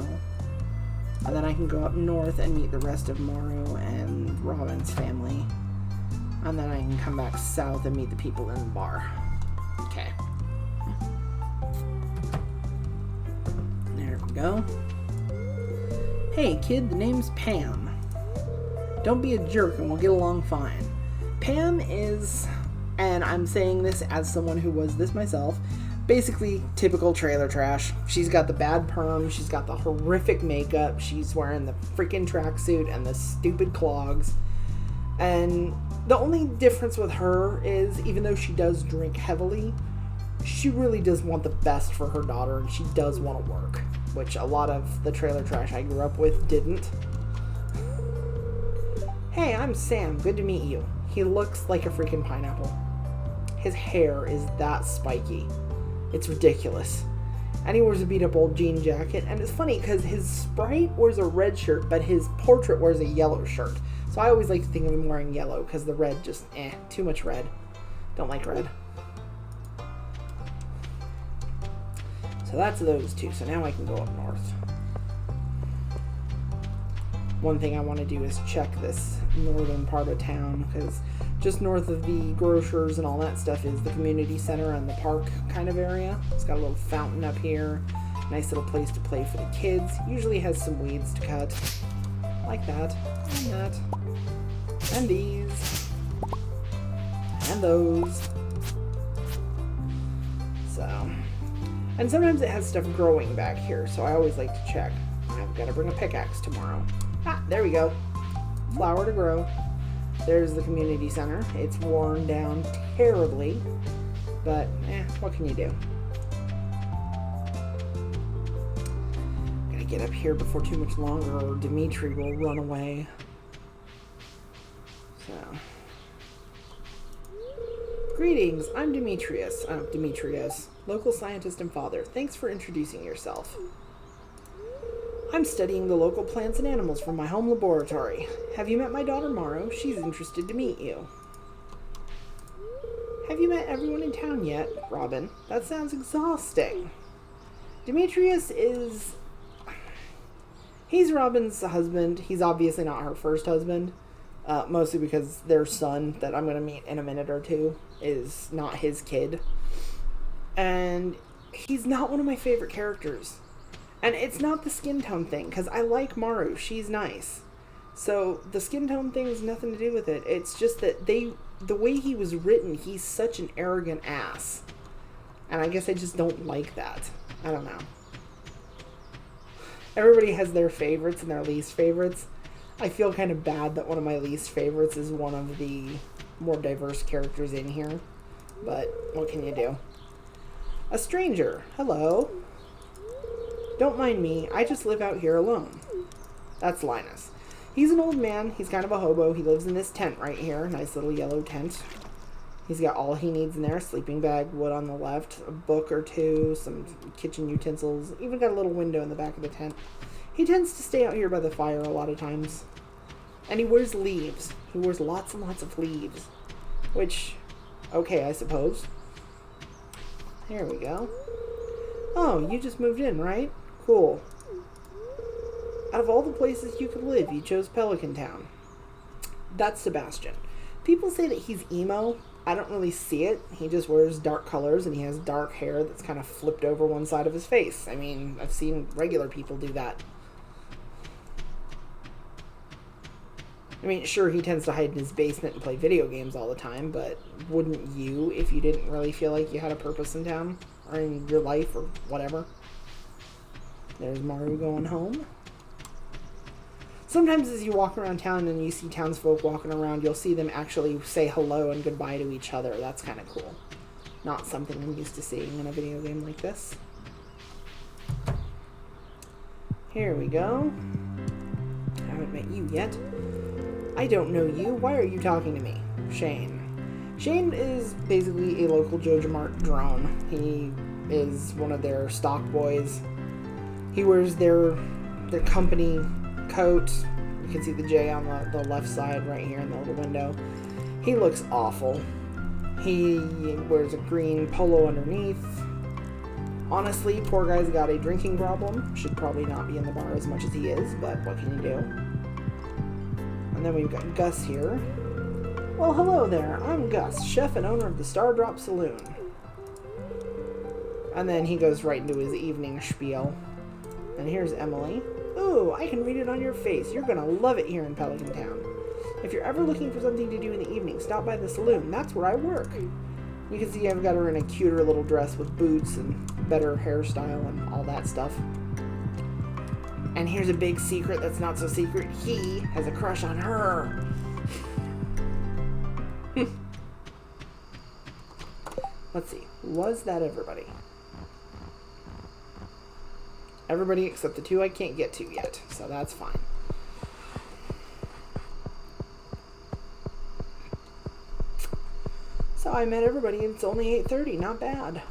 And then I can go up north and meet the rest of Maru and Robin's family. And then I can come back south and meet the people in the bar. Okay. There we go. Hey kid, the name's Pam. Don't be a jerk and we'll get along fine. Pam is, and I'm saying this as someone who was this myself, basically typical trailer trash. She's got the bad perm, she's got the horrific makeup, she's wearing the freaking tracksuit and the stupid clogs. And the only difference with her is, even though she does drink heavily, she really does want the best for her daughter, and she does want to work, which a lot of the trailer trash I grew up with didn't. Hey, I'm Sam. Good to meet you. He looks like a freaking pineapple. His hair is that spiky. It's ridiculous. And he wears a beat-up old jean jacket, and it's funny because his sprite wears a red shirt, but his portrait wears a yellow shirt. So I always like to think of him wearing yellow, because the red just, too much red. Don't like red. So that's those 2. So now I can go up north. One thing I want to do is check this northern part of town, because just north of the grocers and all that stuff is the community center and the park kind of area. It's got a little fountain up here. Nice little place to play for the kids. Usually has some weeds to cut. Like that. And that. And these. And those. So. And sometimes it has stuff growing back here, so I always like to check. I've got to bring a pickaxe tomorrow. Ah, there we go. Flower to grow. There's the community center. It's worn down terribly, but what can you do? Gotta get up here before too much longer or Dimitri will run away. So. Greetings, I'm Demetrius. Demetrius, local scientist and father. Thanks for introducing yourself. I'm studying the local plants and animals from my home laboratory. Have you met my daughter Maru? She's interested to meet you. Have you met everyone in town yet, Robin? That sounds exhausting. Demetrius is... He's Robin's husband. He's obviously not her first husband. Mostly because their son, that I'm going to meet in a minute or two, is not his kid. And he's not one of my favorite characters. And it's not the skin tone thing, because I like Maru. She's nice. So the skin tone thing has nothing to do with it. It's just that the way he was written, he's such an arrogant ass. And I guess I just don't like that. I don't know. Everybody has their favorites and their least favorites. I feel kind of bad that one of my least favorites is one of the more diverse characters in here. But what can you do? A stranger. Hello. Don't mind me. I just live out here alone. That's Linus. He's an old man. He's kind of a hobo. He lives in this tent right here. Nice little yellow tent. He's got all he needs in there. A sleeping bag, wood on the left, a book or two, some kitchen utensils. Even got a little window in the back of the tent. He tends to stay out here by the fire a lot of times. And he wears leaves. He wears lots and lots of leaves. Which, okay, I suppose. Here we go. Oh, you just moved in, right? Cool. Out of all the places you could live, you chose Pelican Town. That's Sebastian. People say that he's emo. I don't really see it. He just wears dark colors and he has dark hair that's kind of flipped over one side of his face. I mean, I've seen regular people do that. I mean, sure, he tends to hide in his basement and play video games all the time, but wouldn't you if you didn't really feel like you had a purpose in town? Or in your life, or whatever. There's Maru going home. Sometimes as you walk around town and you see townsfolk walking around, you'll see them actually say hello and goodbye to each other. That's kind of cool. Not something I'm used to seeing in a video game like this. Here we go. I haven't met you yet. I don't know you. Why are you talking to me? Shane. Shane is basically a local JojaMart drone. He is one of their stock boys. He wears their company coat. You can see the J on the left side right here in the little window. He looks awful. He wears a green polo underneath. Honestly, poor guy's got a drinking problem. Should probably not be in the bar as much as he is, but what can you do? And then we've got Gus here. Well, hello there. I'm Gus, chef and owner of the Stardrop Saloon. And then he goes right into his evening spiel. And here's Emily. Ooh, I can read it on your face. You're gonna love it here in Pelican Town. If you're ever looking for something to do in the evening, stop by the saloon. That's where I work. You can see I've got her in a cuter little dress with boots and better hairstyle and all that stuff. And here's a big secret that's not so secret. He has a crush on her. Let's see. Was that everybody? Everybody except the two I can't get to yet, so that's fine. So I met everybody and it's only 8:30. Not bad.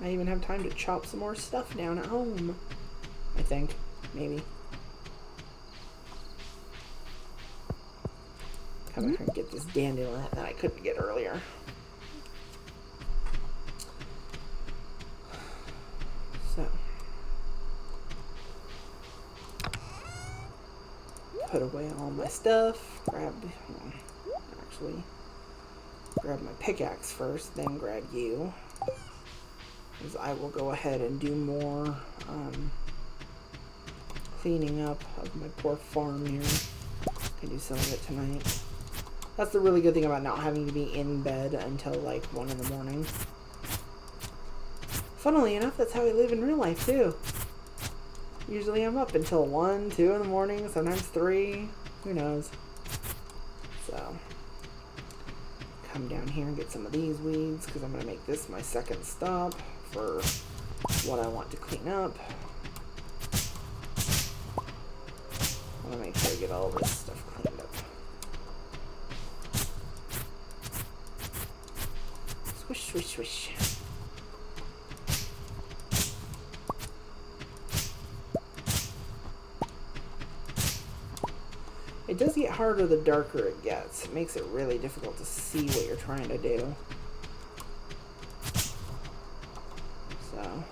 I even have time to chop some more stuff down at home. I think. Maybe. Come back and get this dandelion that I couldn't get earlier. So. Put away all my stuff. Grab my pickaxe first, then grab you. Because I will go ahead and do more cleaning up of my poor farm here. I can do some of it tonight. That's the really good thing about not having to be in bed until like 1 in the morning. Funnily enough, that's how I live in real life too. Usually I'm up until 1, 2 in the morning, sometimes 3. Who knows? So, come down here and get some of these weeds because I'm going to make this my second stop for what I want to clean up. I want to make sure I get all this stuff cleaned up. Swish, swish, swish. It does get harder the darker it gets. It makes it really difficult to see what you're trying to do. So.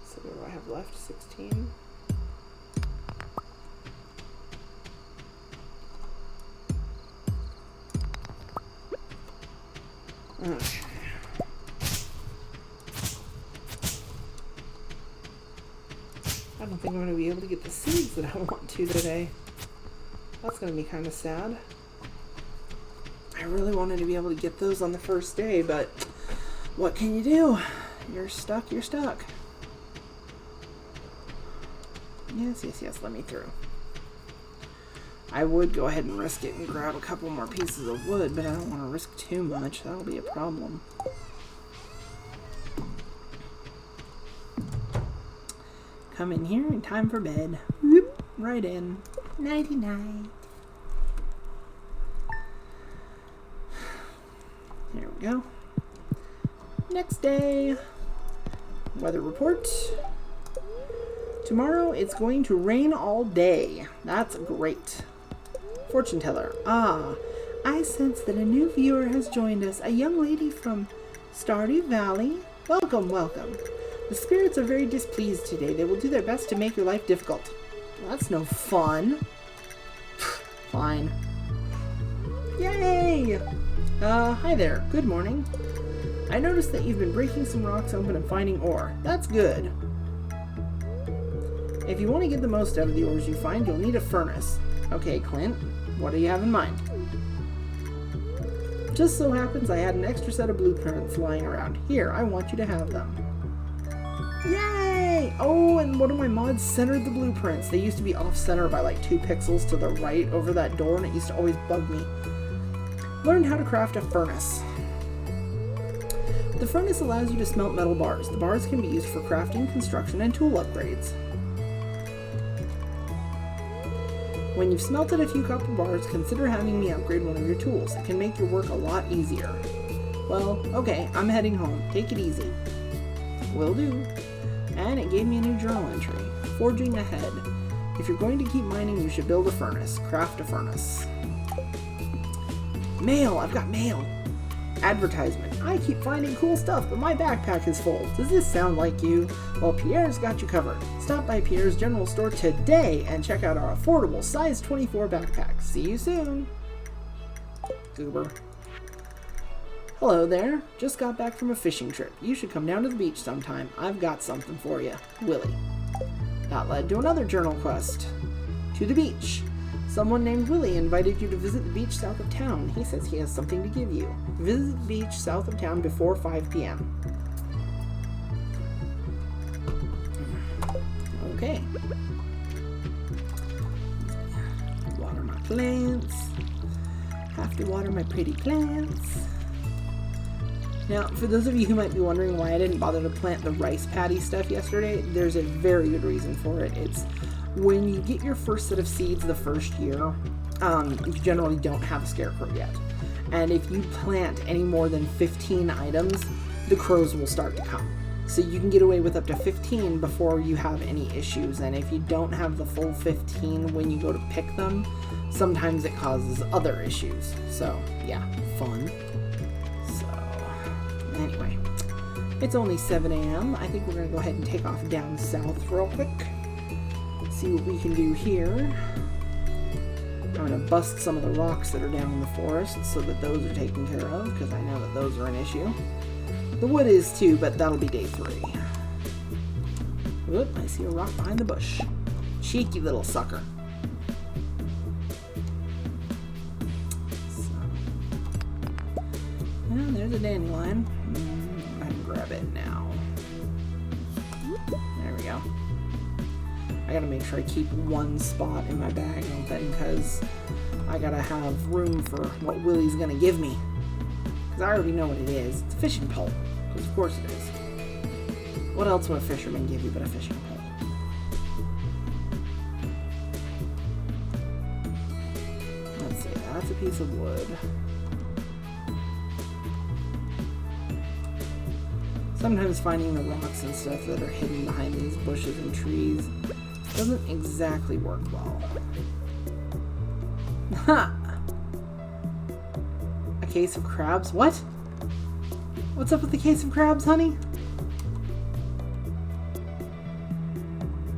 So what do I have left? 16? Okay. I don't think I'm going to be able to get the seeds that I want to today. That's going to be kind of sad. I really wanted to be able to get those on the first day, but what can you do? You're stuck, you're stuck. Yes, yes, yes, let me through. I would go ahead and risk it and grab a couple more pieces of wood, but I don't want to risk too much. That'll be a problem. Come in here and time for bed. Whoop, right in. Nighty night. Here we go. Next day. Weather report. Tomorrow it's going to rain all day. That's great. Fortune teller. Ah, I sense that a new viewer has joined us. A young lady from Stardew Valley. Welcome, welcome. The spirits are very displeased today. They will do their best to make your life difficult. Well, that's no fun. Fine. Yay! Hi there. Good morning. I noticed that you've been breaking some rocks open and finding ore. That's good. If you want to get the most out of the ores you find, you'll need a furnace. Okay, Clint, what do you have in mind? Just so happens I had an extra set of blueprints lying around. Here, I want you to have them. Yay! Oh, and one of my mods centered the blueprints. They used to be off-center by like 2 pixels to the right over that door, and it used to always bug me. Learned how to craft a furnace. The furnace allows you to smelt metal bars. The bars can be used for crafting, construction, and tool upgrades. When you've smelted a few copper bars, consider having me upgrade one of your tools. It can make your work a lot easier. Well, okay, I'm heading home. Take it easy. Will do. And it gave me a new journal entry. Forging ahead. If you're going to keep mining, you should build a furnace. Craft a furnace. Mail! I've got mail! Advertisement. I keep finding cool stuff, but my backpack is full. Does this sound like you? Well, Pierre's got you covered. Stop by Pierre's General Store today and check out our affordable size 24 backpack. See you soon. Goober. Hello there. Just got back from a fishing trip. You should come down to the beach sometime. I've got something for you. Willie. That led to another journal quest. To the beach. Someone named Willie invited you to visit the beach south of town. He says he has something to give you. Visit the beach south of town before 5 p.m. Okay. Water my plants. Have to water my pretty plants. Now, for those of you who might be wondering why I didn't bother to plant the rice paddy stuff yesterday, there's a very good reason for it. It's when you get your first set of seeds the first year, you generally don't have a scarecrow yet. And if you plant any more than 15 items, the crows will start to come. So you can get away with up to 15 before you have any issues. And if you don't have the full 15 when you go to pick them, sometimes it causes other issues. So yeah, fun. So anyway, It's only 7 a.m. I think we're going to go ahead and take off down south real quick. See what we can do here. I'm going to bust some of the rocks that are down in the forest so that those are taken care of, because I know that those are an issue. The wood is too, but that'll be day 3. Oop, I see a rock behind the bush. Cheeky little sucker. So. Well, there's a dandelion. I can grab it now. There we go. I gotta make sure I keep one spot in my bag open because I gotta have room for what Willie's gonna give me. Because I already know what it is. It's a fishing pole. Because of course it is. What else would a fisherman give you but a fishing pole? Let's see, that's a piece of wood. Sometimes finding the rocks and stuff that are hidden behind these bushes and trees doesn't exactly work well. Ha! A case of crabs? What? What's up with the case of crabs, honey?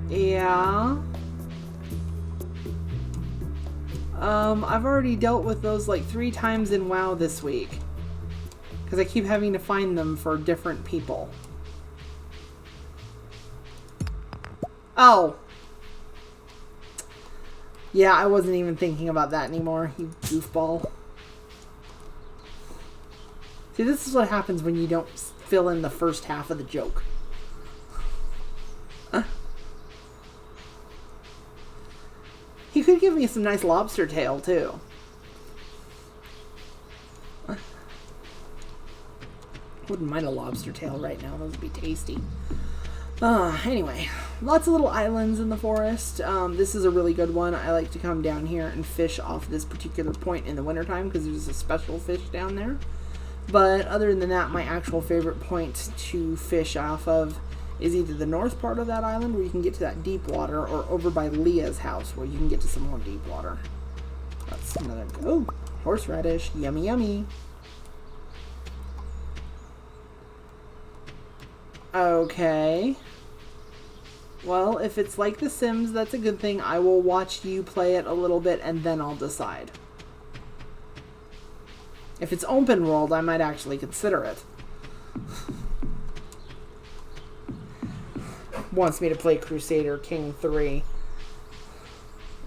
Yeah. I've already dealt with those like 3 times in WoW this week. Because I keep having to find them for different people. Oh! Yeah, I wasn't even thinking about that anymore, you goofball. See, this is what happens when you don't fill in the first half of the joke. He could give me some nice lobster tail, too. Wouldn't mind a lobster tail right now. Those would be tasty. Anyway, lots of little islands in the forest. This is a really good one. I like to come down here and fish off this particular point in the wintertime because there's a special fish down there. But other than that, my actual favorite point to fish off of is either the north part of that island where you can get to that deep water, or over by Leah's house where you can get to some more deep water. That's another... Oh, horseradish. Yummy, yummy. Okay. Well, if it's like The Sims, that's a good thing. I will watch you play it a little bit and then I'll decide. If it's open world, I might actually consider it. Wants me to play Crusader King 3.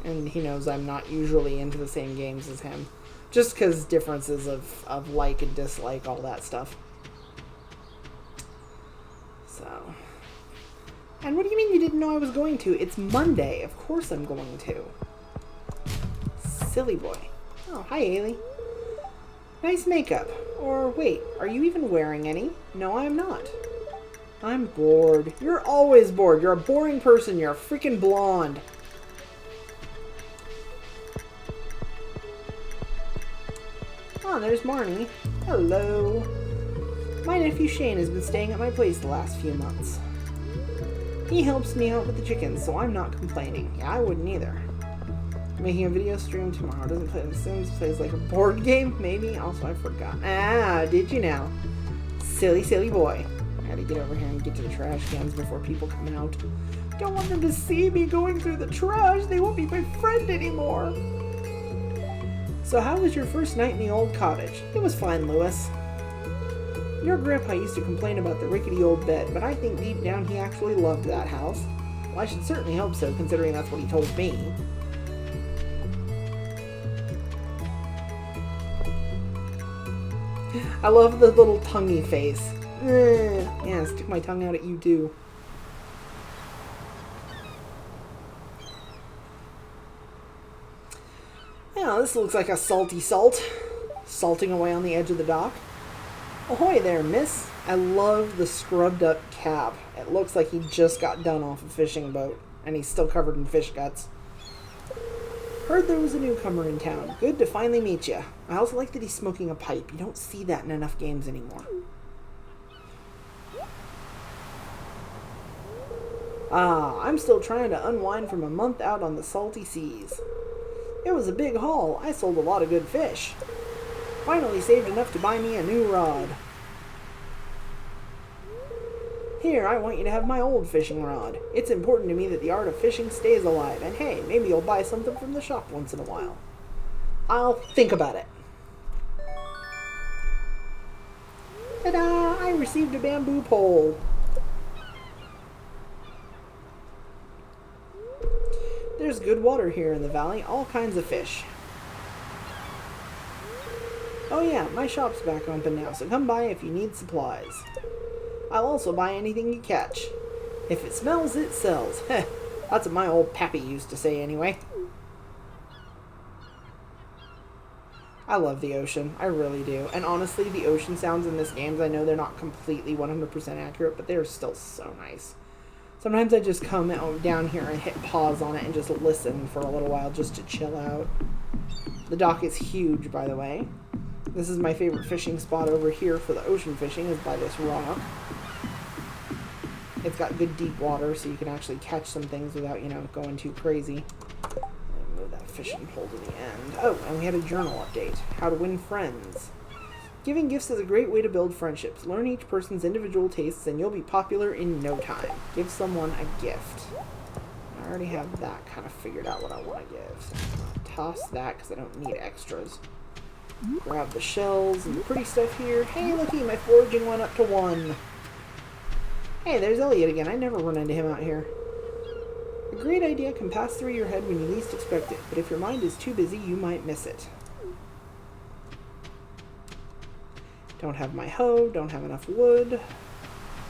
And he knows I'm not usually into the same games as him. Just because differences of like and dislike, all that stuff. So. And what do you mean you didn't know I was going to? It's Monday. Of course I'm going to. Silly boy. Oh, hi, Ailey. Nice makeup. Or wait, are you even wearing any? No, I'm not. I'm bored. You're always bored. You're a boring person. You're a freaking blonde. Oh, there's Marnie. Hello. My nephew Shane has been staying at my place the last few months. He helps me out with the chickens, so I'm not complaining. Yeah, I wouldn't either. Making a video stream tomorrow. Doesn't play The Sims. Plays like a board game, maybe. Also, I forgot. Ah, did you now? Silly, silly boy. I gotta get over here and get to the trash cans before people come out. Don't want them to see me going through the trash. They won't be my friend anymore. So how was your first night in the old cottage? It was fine, Lewis. Your grandpa used to complain about the rickety old bed, but I think deep down he actually loved that house. Well, I should certainly hope so, considering that's what he told me. I love the little tonguey face. Yeah, stick my tongue out at you too. Yeah, this looks like a salty salt. Salting away on the edge of the dock. Ahoy there, miss. I love the scrubbed up cap. It looks like he just got done off a fishing boat. And he's still covered in fish guts. Heard there was a newcomer in town. Good to finally meet you. I also like that he's smoking a pipe. You don't see that in enough games anymore. Ah, I'm still trying to unwind from a month out on the salty seas. It was a big haul. I sold a lot of good fish. Finally saved enough to buy me a new rod. Here, I want you to have my old fishing rod. It's important to me that the art of fishing stays alive, and hey, maybe you'll buy something from the shop once in a while. I'll think about it. Ta-da! I received a bamboo pole. There's good water here in the valley, all kinds of fish. Oh yeah, my shop's back open now, so come by if you need supplies. I'll also buy anything you catch. If it smells, it sells. Heh, that's what my old pappy used to say anyway. I love the ocean. I really do. And honestly, the ocean sounds in this game, I know they're not completely 100% accurate, but they're still so nice. Sometimes I just come down here and hit pause on it and just listen for a little while just to chill out. The dock is huge, by the way. This is my favorite fishing spot over here for the ocean fishing, is by this rock. It's got good deep water, so you can actually catch some things without, you know, going too crazy. Move that fishing pole to the end. Oh, and we had a journal update. How to win friends. Giving gifts is a great way to build friendships. Learn each person's individual tastes, and you'll be popular in no time. Give someone a gift. I already have that kind of figured out what I want to give. So I'll toss that because I don't need extras. Grab the shells and the pretty stuff here. Hey, looky, my foraging went up to 1. Hey, there's Elliot again. I never run into him out here. A great idea can pass through your head when you least expect it, but if your mind is too busy, you might miss it. Don't have my hoe, don't have enough wood.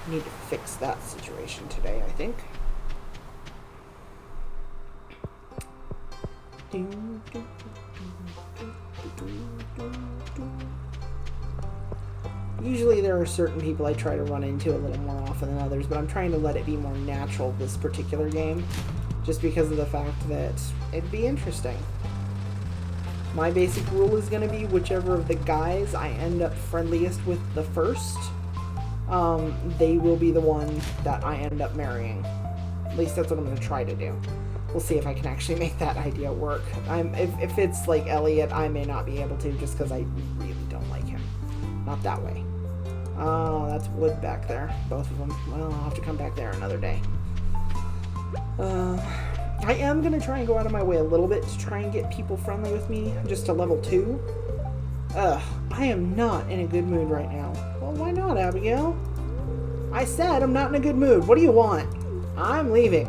Need to fix that situation today, I think. Usually there are certain people I try to run into a little more often than others, but I'm trying to let it be more natural this particular game, just because of the fact that it'd be interesting. My basic rule is going to be whichever of the guys I end up friendliest with the first, they will be the one that I end up marrying. At least that's what I'm going to try to do. We'll see if I can actually make that idea work. If it's like Elliot, I may not be able to just because I really don't like him. Not that way. Oh, that's wood back there. Both of them. Well, I'll have to come back there another day. I am going to try and go out of my way a little bit to try and get people friendly with me, just to level 2. I am not in a good mood right now. Well, why not, Abigail? I said I'm not in a good mood. What do you want? I'm leaving.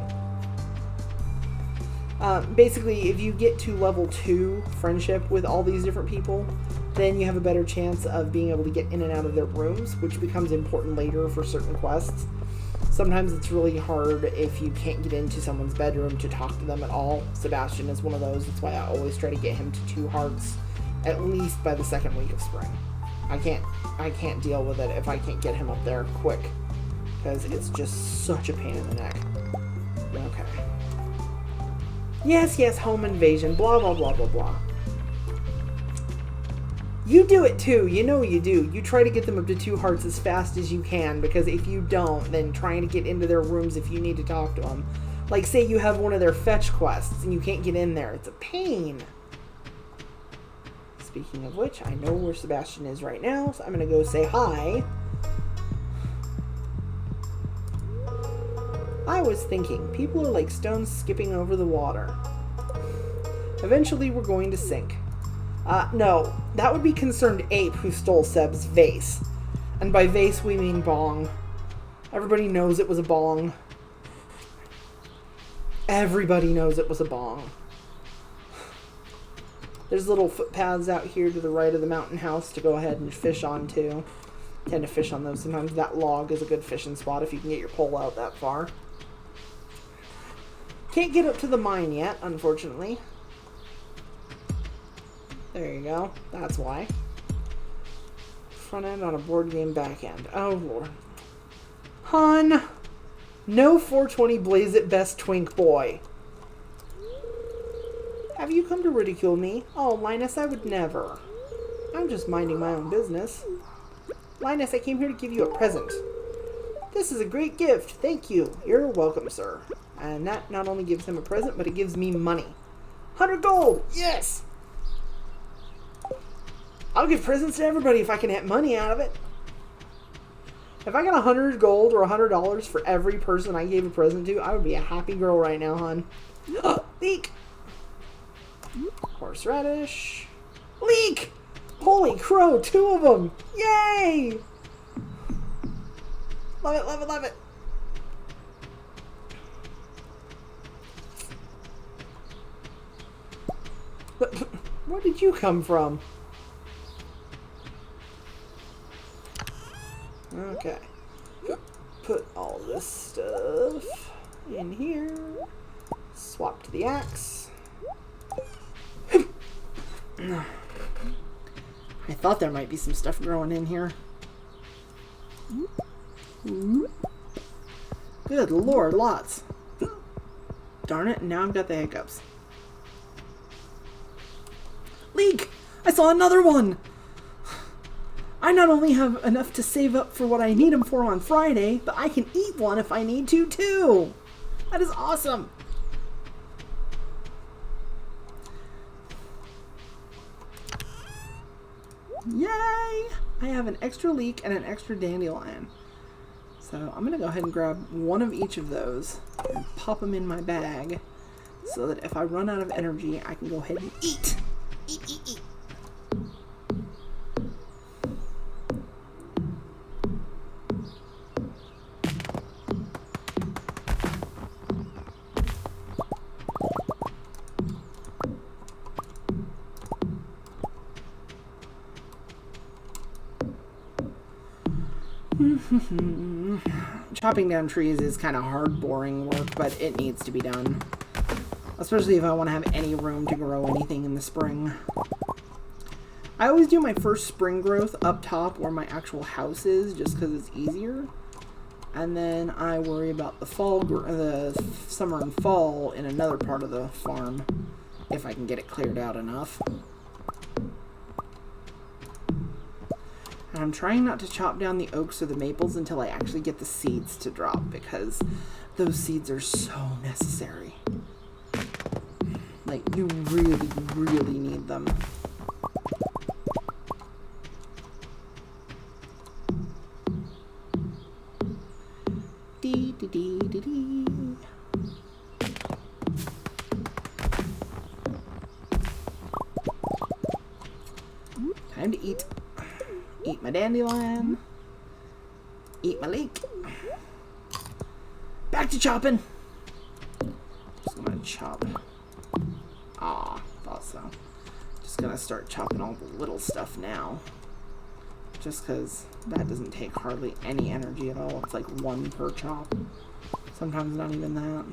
Basically, if you get to level 2 friendship with all these different people, then you have a better chance of being able to get in and out of their rooms, which becomes important later for certain quests. Sometimes it's really hard if you can't get into someone's bedroom to talk to them at all. Sebastian is one of those. That's why I always try to get him to 2 hearts at least by the 2nd week of spring. I can't deal with it if I can't get him up there quick, because it's just such a pain in the neck. Okay. Yes, home invasion, blah, blah, blah, blah, blah. You do it too, you know you do. You try to get them up to 2 hearts as fast as you can, because if you don't, then trying to get into their rooms if you need to talk to them. Like, say you have one of their fetch quests and you can't get in there. It's a pain. Speaking of which, I know where Sebastian is right now, so I'm going to go say hi. I was thinking, people are like stones skipping over the water. Eventually we're going to sink. No, that would be Concerned Ape who stole Seb's vase. And by vase we mean bong. Everybody knows it was a bong. Everybody knows it was a bong. There's little footpaths out here to the right of the mountain house to go ahead and fish on too. Tend to fish on those sometimes. That log is a good fishing spot if you can get your pole out that far. Can't get up to the mine yet, unfortunately. There you go. That's why. Front end on a board game back end. Oh, Lord. Hun! No 420 Blaze It Best Twink Boy. Have you come to ridicule me? Oh, Linus, I would never. I'm just minding my own business. Linus, I came here to give you a present. This is a great gift. Thank you. You're welcome, sir. And that not only gives him a present, but it gives me money. 100 gold! Yes! I'll give presents to everybody if I can get money out of it. If I got 100 gold or $100 for every person I gave a present to, I would be a happy girl right now, hon. Leek! Horseradish. Leek! Holy crow, 2 of them! Yay! Love it, love it, love it. Where did you come from? Okay. Put all this stuff in here. Swap to the axe. I thought there might be some stuff growing in here. Good lord, lots. Darn it, now I've got the hiccups. Leek! I saw another one! I not only have enough to save up for what I need them for on Friday, but I can eat one if I need to, too! That is awesome! Yay! I have an extra leek and an extra dandelion. So I'm going to go ahead and grab one of each of those and pop them in my bag so that if I run out of energy, I can go ahead and eat! Eat, eat, eat! Chopping down trees is kind of hard, boring work, but it needs to be done. Especially if I want to have any room to grow anything in the spring. I always do my first spring growth up top where my actual house is, just because it's easier. And then I worry about the the summer and fall in another part of the farm, if I can get it cleared out enough. And I'm trying not to chop down the oaks or the maples until I actually get the seeds to drop, because those seeds are so necessary. Like, you really, really need them. Dee dee dee dee dee. Time to eat. Eat my dandelion. Eat my leek. Back to chopping. Just gonna chop. Aw, thought so. Just gonna start chopping all the little stuff now. Just because that doesn't take hardly any energy at all. It's like 1 per chop. Sometimes not even that.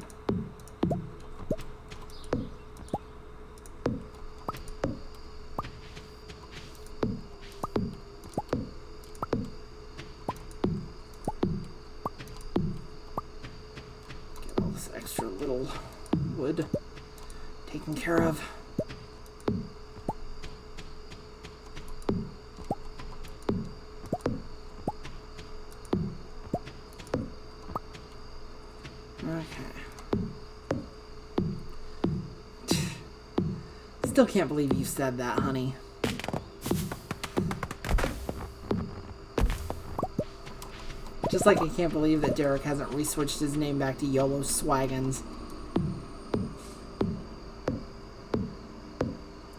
Get all this extra little wood taken care of. Still can't believe you said that, honey. Just like I can't believe that Derek hasn't re-switched his name back to YOLO Swaggins.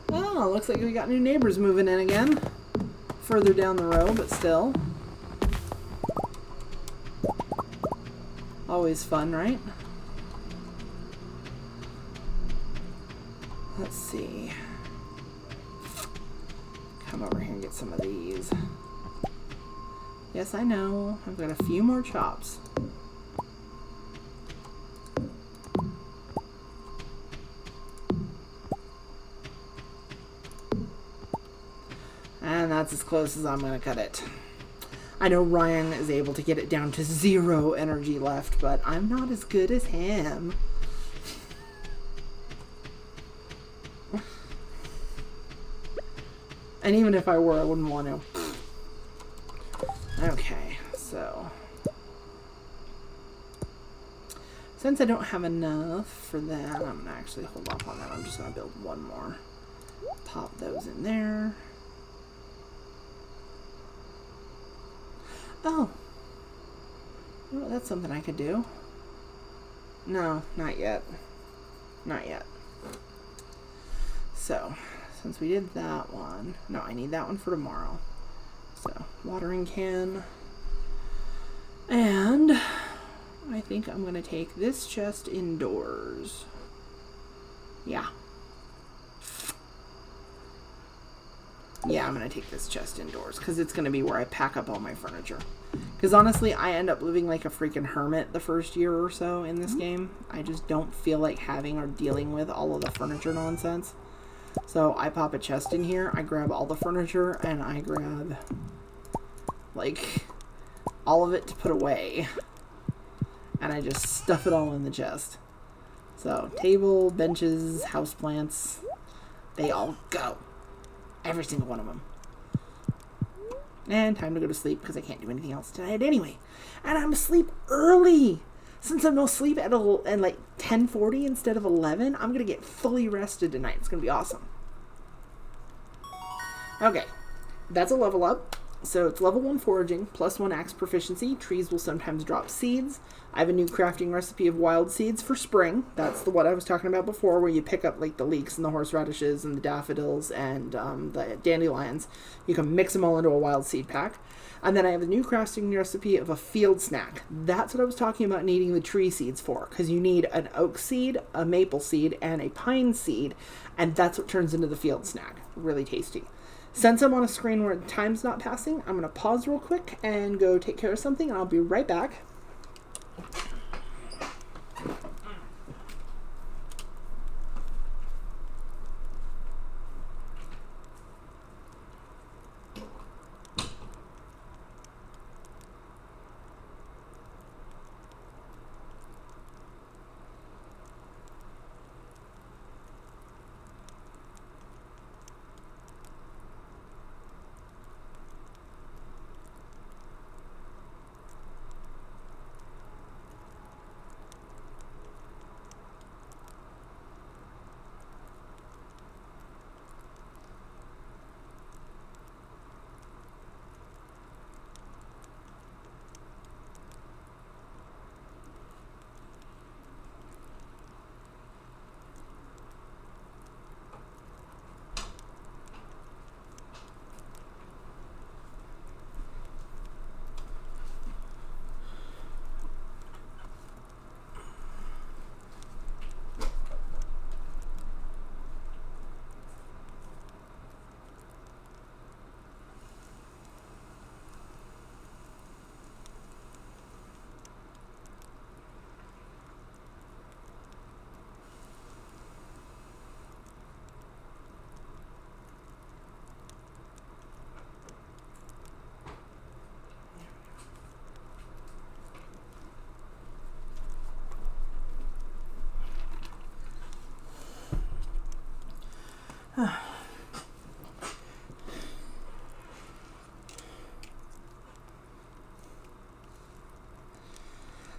Oh, looks like we got new neighbors moving in again. Further down the road, but still. Always fun, right? Let's see. Come over here and get some of these. Yes, I know. I've got a few more chops. And that's as close as I'm going to cut it. I know Ryan is able to get it down to 0 energy left, but I'm not as good as him. And even if I were, I wouldn't want to. Okay, so. Since I don't have enough for that, I'm going to actually hold off on that. I'm just going to build one more. Pop those in there. Oh, Oh, that's something I could do. No, not yet. Not yet. So, since we did that one... No, I need that one for tomorrow. So, watering can. And I think I'm going to take this chest indoors. Yeah. Yeah, I'm going to take this chest indoors because it's going to be where I pack up all my furniture. Because honestly, I end up living like a freaking hermit the first year or so in this game. I just don't feel like having or dealing with all of the furniture nonsense. So I pop a chest in here, I grab all the furniture, and I grab like all of it to put away. And I just stuff it all in the chest. So table, benches, houseplants, they all go. Every single one of them. And time to go to sleep because I can't do anything else tonight anyway. And I'm asleep early. Since I'm no sleep at like 10:40 instead of 11, I'm going to get fully rested tonight. It's going to be awesome. Okay. That's a level up. So it's level 1 foraging, plus 1 axe proficiency. Trees will sometimes drop seeds. I have a new crafting recipe of wild seeds for spring. That's what I was talking about before, where you pick up like the leeks and the horseradishes and the daffodils and the dandelions. You can mix them all into a wild seed pack. And then I have a new crafting recipe of a field snack. That's what I was talking about needing the tree seeds for, because you need an oak seed, a maple seed, and a pine seed, and that's what turns into the field snack. Really tasty. Since I'm on a screen where time's not passing, I'm going to pause real quick and go take care of something, and I'll be right back.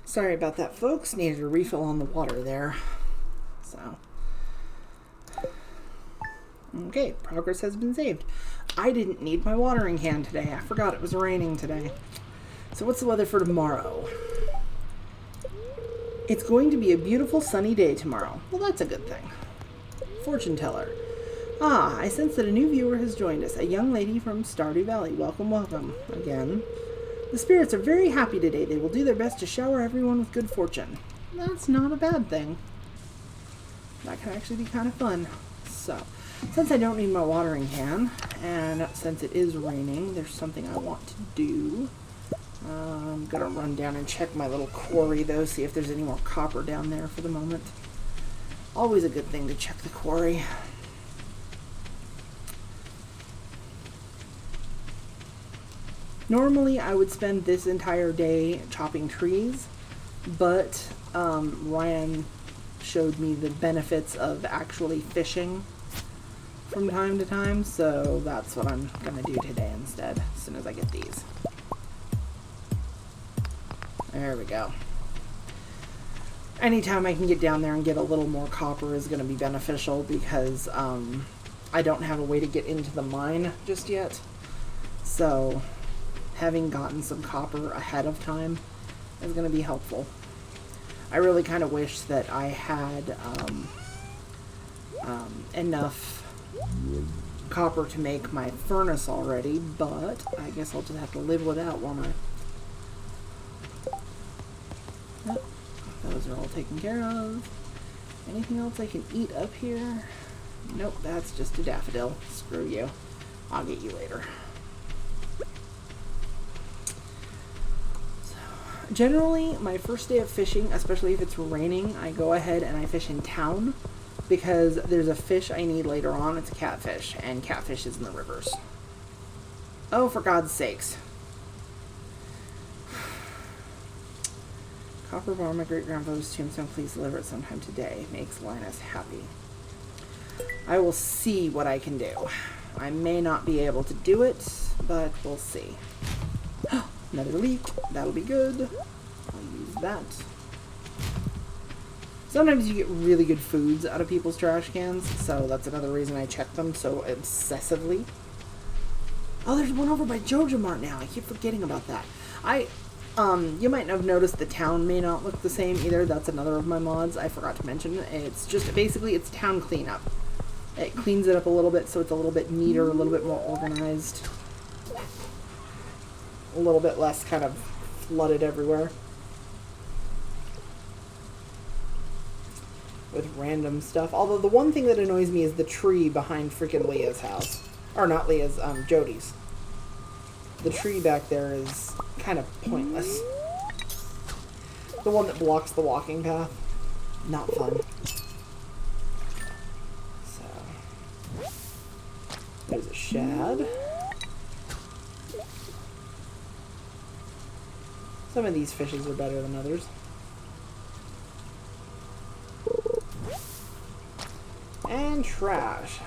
Sorry about that, folks. Needed a refill on the water there. So. Okay, progress has been saved. I didn't need my watering can today. I forgot it was raining today. So what's the weather for tomorrow? It's going to be a beautiful sunny day tomorrow. Well, that's a good thing. Fortune teller. Ah, I sense that a new viewer has joined us. A young lady from Stardew Valley. Welcome, welcome again. The spirits are very happy today. They will do their best to shower everyone with good fortune. That's not a bad thing. That can actually be kind of fun. So, since I don't need my watering can, and since it is raining, there's something I want to do. I'm going to run down and check my little quarry, though, see if there's any more copper down there for the moment. Always a good thing to check the quarry. Normally, I would spend this entire day chopping trees, but Ryan showed me the benefits of actually fishing from time to time, so that's what I'm going to do today instead, as soon as I get these. There we go. Anytime I can get down there and get a little more copper is going to be beneficial, because I don't have a way to get into the mine just yet. So having gotten some copper ahead of time is going to be helpful. I really kind of wish that I had enough copper to make my furnace already, but I guess I'll just have to live without, won't I? Yep, those are all taken care of. Anything else I can eat up here? Nope, that's just a daffodil. Screw you. I'll get you later. So, generally, my first day of fishing, especially if it's raining, I go ahead and I fish in town because there's a fish I need later on. It's a catfish, and catfish is in the rivers. Oh, for God's sakes. Copper bar on my great-grandfather's tombstone. Please deliver it sometime today. Makes Linus happy. I will see what I can do. I may not be able to do it, but we'll see. Another leek. That'll be good. I'll use that. Sometimes you get really good foods out of people's trash cans, so that's another reason I check them so obsessively. Oh, there's one over by Joja Mart now. I keep forgetting about that. You might have noticed the town may not look the same either. That's another of my mods I forgot to mention. It's just basically it's town cleanup. It cleans it up a little bit so it's a little bit neater, a little bit more organized. A little bit less kind of flooded everywhere. With random stuff. Although the one thing that annoys me is the tree behind freaking Leah's house. Or not Leah's, Jody's. The tree back there is kind of pointless. The one that blocks the walking path. Not fun. So. There's a shad. Some of these fishes are better than others. And trash.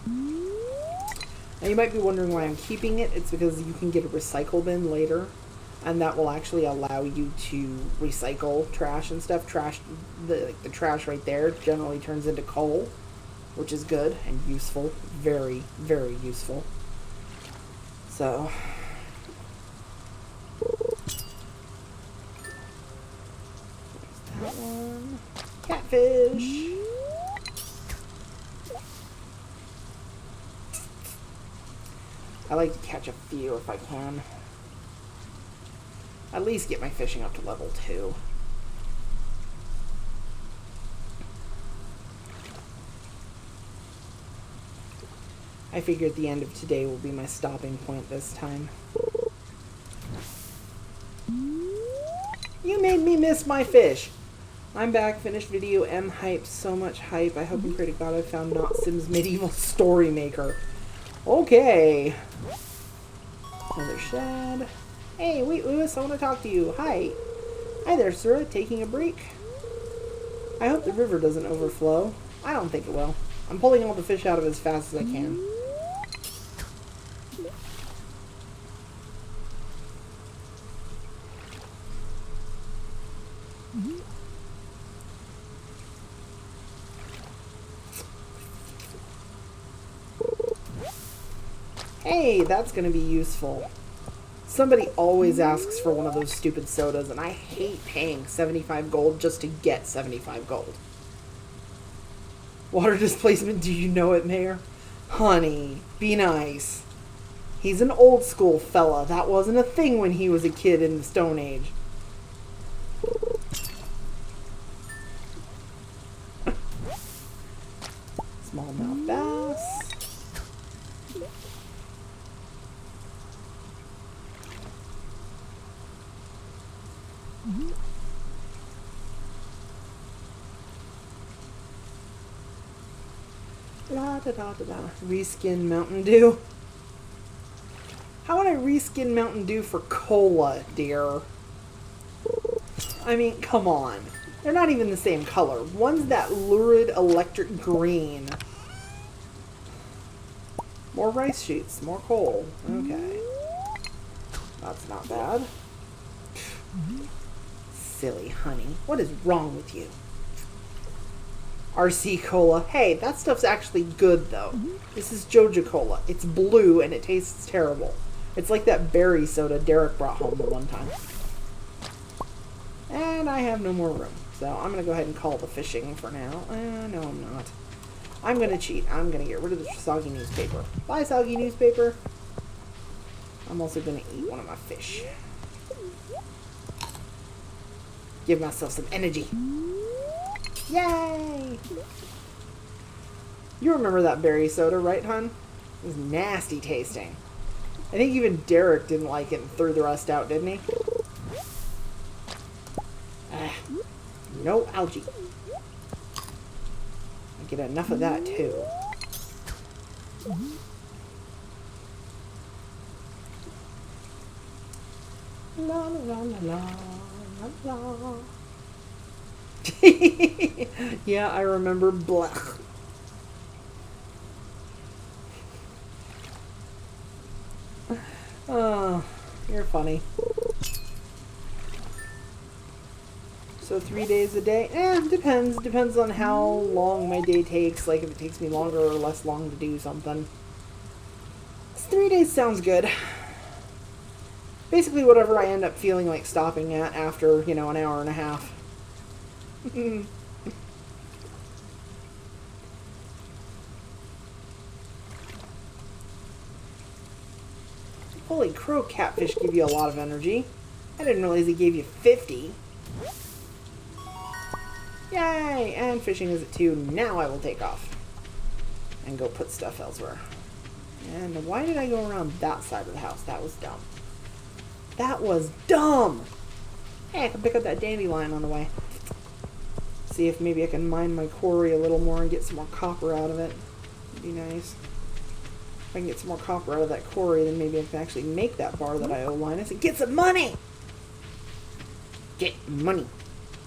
Now you might be wondering why I'm keeping it. It's because you can get a recycle bin later, and that will actually allow you to recycle trash and stuff. The trash right there generally turns into coal, which is good and useful. Very, very useful. So, that one. Catfish. I like to catch a few if I can. At least get my fishing up to level 2. I figure at the end of today will be my stopping point this time. You made me miss my fish! I'm back, finished video, M hype, so much hype. I hope and pray to God I found Not Sims Medieval Story Maker. Okay. Another shad. Hey, wait, Lewis, I want to talk to you. Hi. Hi there, sir. Taking a break? I hope the river doesn't overflow. I don't think it will. I'm pulling all the fish out of it as fast as I can. Hey, that's going to be useful. Somebody always asks for one of those stupid sodas, and I hate paying 75 gold just to get 75 gold. Water displacement, do you know it, Mayor? Honey, be nice. He's an old school fella. That wasn't a thing when he was a kid in the Stone Age. Smallmouth bass. La da da da da. Reskin Mountain Dew. How would I reskin Mountain Dew for cola, dear? I mean, come on. They're not even the same color. One's that lurid electric green. More rice sheets, more coal. Okay. That's not bad. Silly honey. What is wrong with you? RC Cola. Hey, that stuff's actually good, though. This is Joja Cola. It's blue, and it tastes terrible. It's like that berry soda Derek brought home the one time. And I have no more room. So I'm going to go ahead and call the fishing for now. No, I'm not. I'm going to cheat. I'm going to get rid of the soggy newspaper. Bye, soggy newspaper. I'm also going to eat one of my fish. Give myself some energy. Yay! You remember that berry soda, right, hon? It was nasty tasting. I think even Derek didn't like it and threw the rest out, didn't he? No algae. I get enough of that, too. La la la la la la. Yeah, I remember. Blech. Oh, you're funny. So 3 days a day? Depends. Depends on how long my day takes. Like if it takes me longer or less long to do something. 3 days sounds good. Basically whatever I end up feeling like stopping at after, you know, an hour and a half. Holy crow, catfish give you a lot of energy. I didn't realize he gave you 50. Yay! And fishing is at 2. Now I will take off. And go put stuff elsewhere. And why did I go around that side of the house? That was dumb. That was dumb! Hey, I can pick up that dandelion on the way. See if maybe I can mine my quarry a little more and get some more copper out of it. That'd be nice. If I can get some more copper out of that quarry, then maybe I can actually make that bar that I owe Linus and get some money! Get money.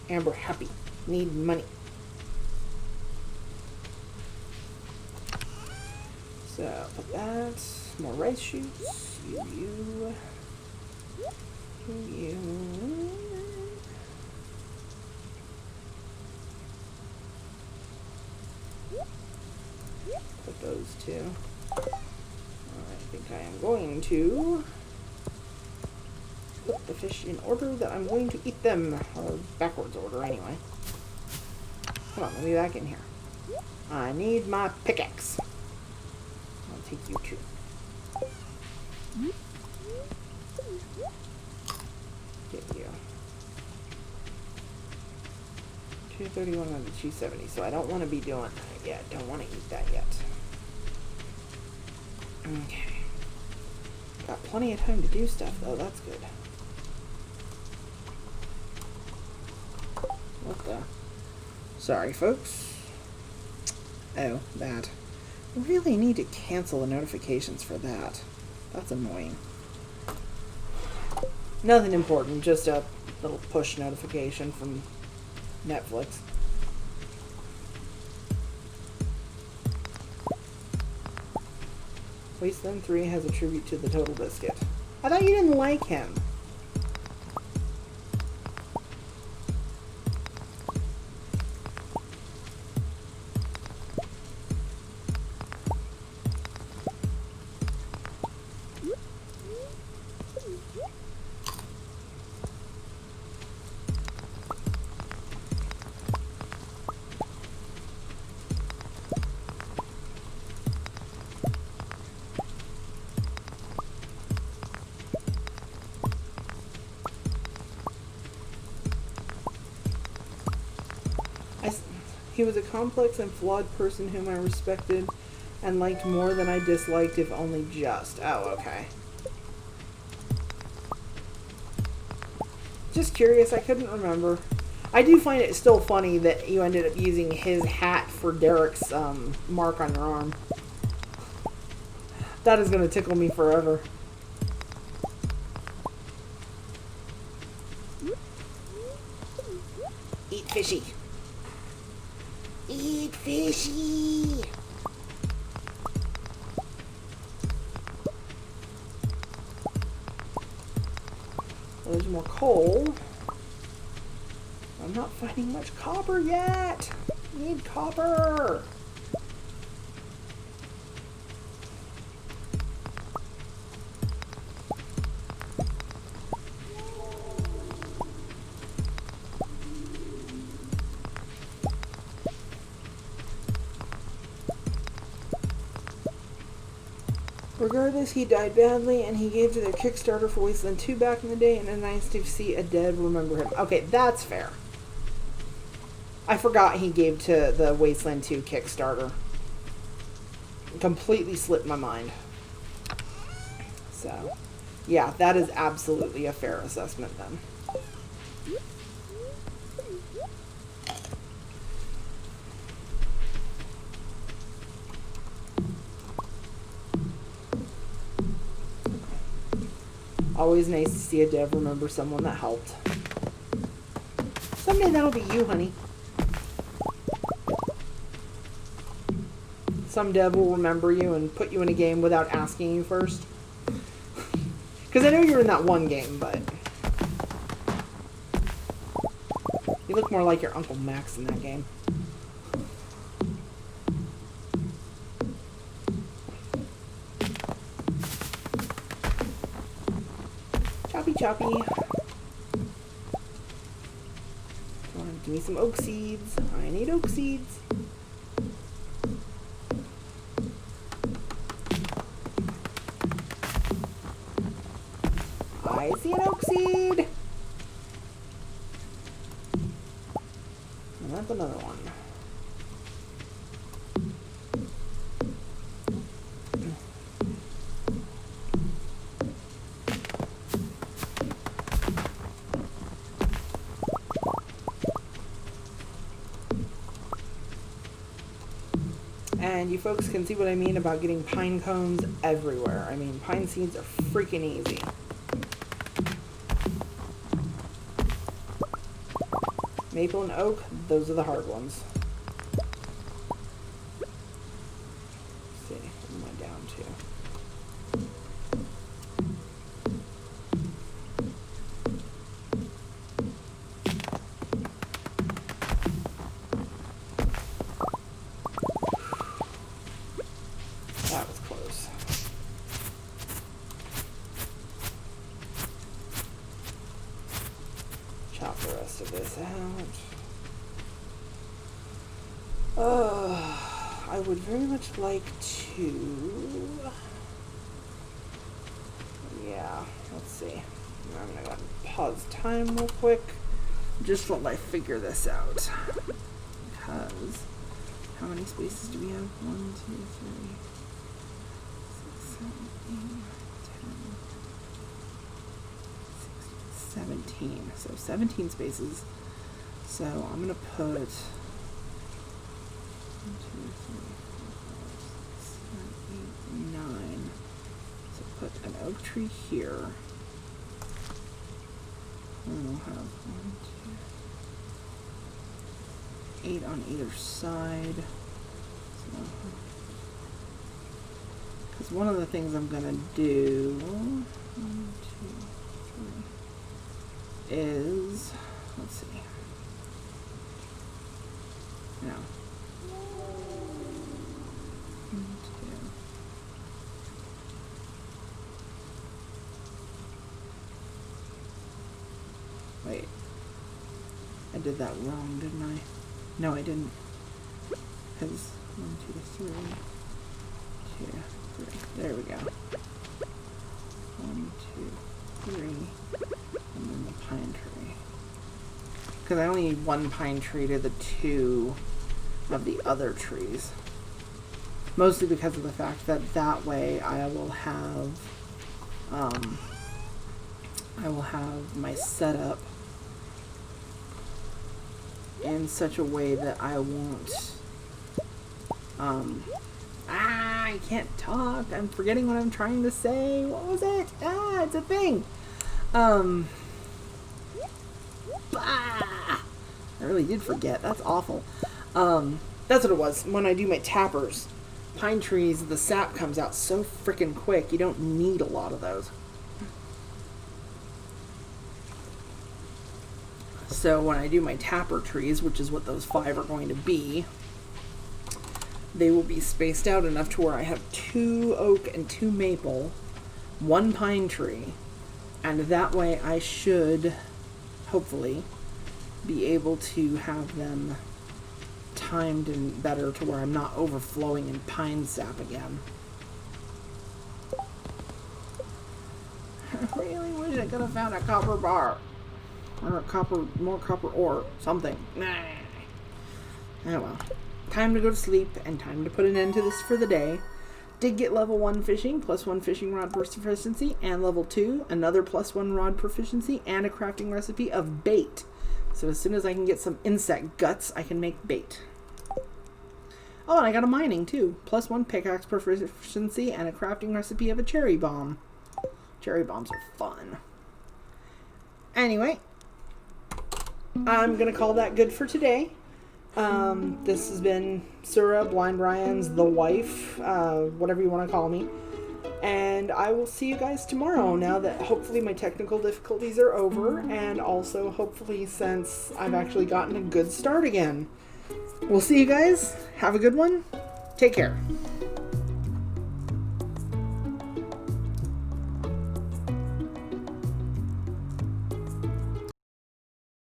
Amber happy. Need money. So, put that. More rice shoots. You. Put those two. I think I am going to put the fish in order that I'm going to eat them. Or backwards order, anyway. Come on, let me back in here. I need my pickaxe. I'll take you too. Get you. 231 out of 270, so I don't want to be doing that yet. Don't want to eat that yet. Okay. Got plenty of time to do stuff, though. That's good. What the? Sorry, folks. Oh, that. I really need to cancel the notifications for that. That's annoying. Nothing important, just a little push notification from Netflix. Wasteland 3 has a tribute to the Total Biscuit. I thought you didn't like him. He was a complex and flawed person whom I respected and liked more than I disliked, if only just. Oh, okay. Just curious, I couldn't remember. I do find it still funny that you ended up using his hat for Derek's mark on your arm. That is going to tickle me forever. Eat fishy. Eat fishy! Well, there's more coal. I'm not finding much copper yet! Need copper! Regardless, he died badly, and he gave to their Kickstarter for Wasteland 2 back in the day, and it's nice to see a dead remember him. Okay, that's fair. I forgot he gave to the Wasteland 2 Kickstarter. Completely slipped my mind. So, yeah, that is absolutely a fair assessment then. Always nice to see a dev remember someone that helped. Someday that'll be you, honey. Some dev will remember you and put you in a game without asking you first. Because I know you're in that one game, but... you look more like your Uncle Max in that game. Choppy. Come on, give me some oak seeds. I need oak seeds. I see an oak seed. And that's another one. And you folks can see what I mean about getting pine cones everywhere. I mean, pine seeds are freaking easy. Maple and oak, those are the hard ones. Let's see, what am I down to? That was close. Chop the rest of this out. I would very much like to... yeah, let's see. I'm gonna go ahead and pause time real quick. Just while I figure this out. Because... how many spaces do we have? 1, 2, 3, 6, 7, 8, 10, 17. So 17 spaces. So I'm going to put 1, 2, 3, 4, 5, 6, 7, 8, 9. So put an oak tree here. And we'll have 1, 2, 8 on either side. Because one of the things I'm going to do 1, 2, 3 is, let's see. No. 1, 2. Wait. I did that wrong, didn't I? No, I didn't. Because 1, 2, 3. 2, 3. There we go. 1, 2, 3. And then the pine tree. Because I only need 1 pine tree to the 2 of the other trees. Mostly because of the fact that that way I will have my setup in such a way that I won't I can't talk. I'm forgetting what I'm trying to say. What was it? It's a thing. I really did forget. That's awful. That's what it was. When I do my tappers, pine trees, the sap comes out so freaking quick. You don't need a lot of those. So when I do my tapper trees, which is what those 5 are going to be, they will be spaced out enough to where I have 2 oak and 2 maple, 1 pine tree, and that way I should, hopefully, be able to have them timed and better to where I'm not overflowing in pine sap again. could have found a copper bar. Or more copper ore. Something. Nah. Oh well. Time to go to sleep and time to put an end to this for the day. Did get level 1 fishing, +1 fishing rod proficiency, and level 2, another +1 rod proficiency, and a crafting recipe of bait. So as soon as I can get some insect guts, I can make bait. Oh, and I got a mining too. +1 pickaxe proficiency, and a crafting recipe of a cherry bomb. Cherry bombs are fun. Anyway, I'm going to call that good for today. This has been Sura, Blind Ryan's The Wife, whatever you want to call me. And I will see you guys tomorrow, now that hopefully my technical difficulties are over, and also hopefully since I've actually gotten a good start again. We'll see you guys. Have a good one. Take care.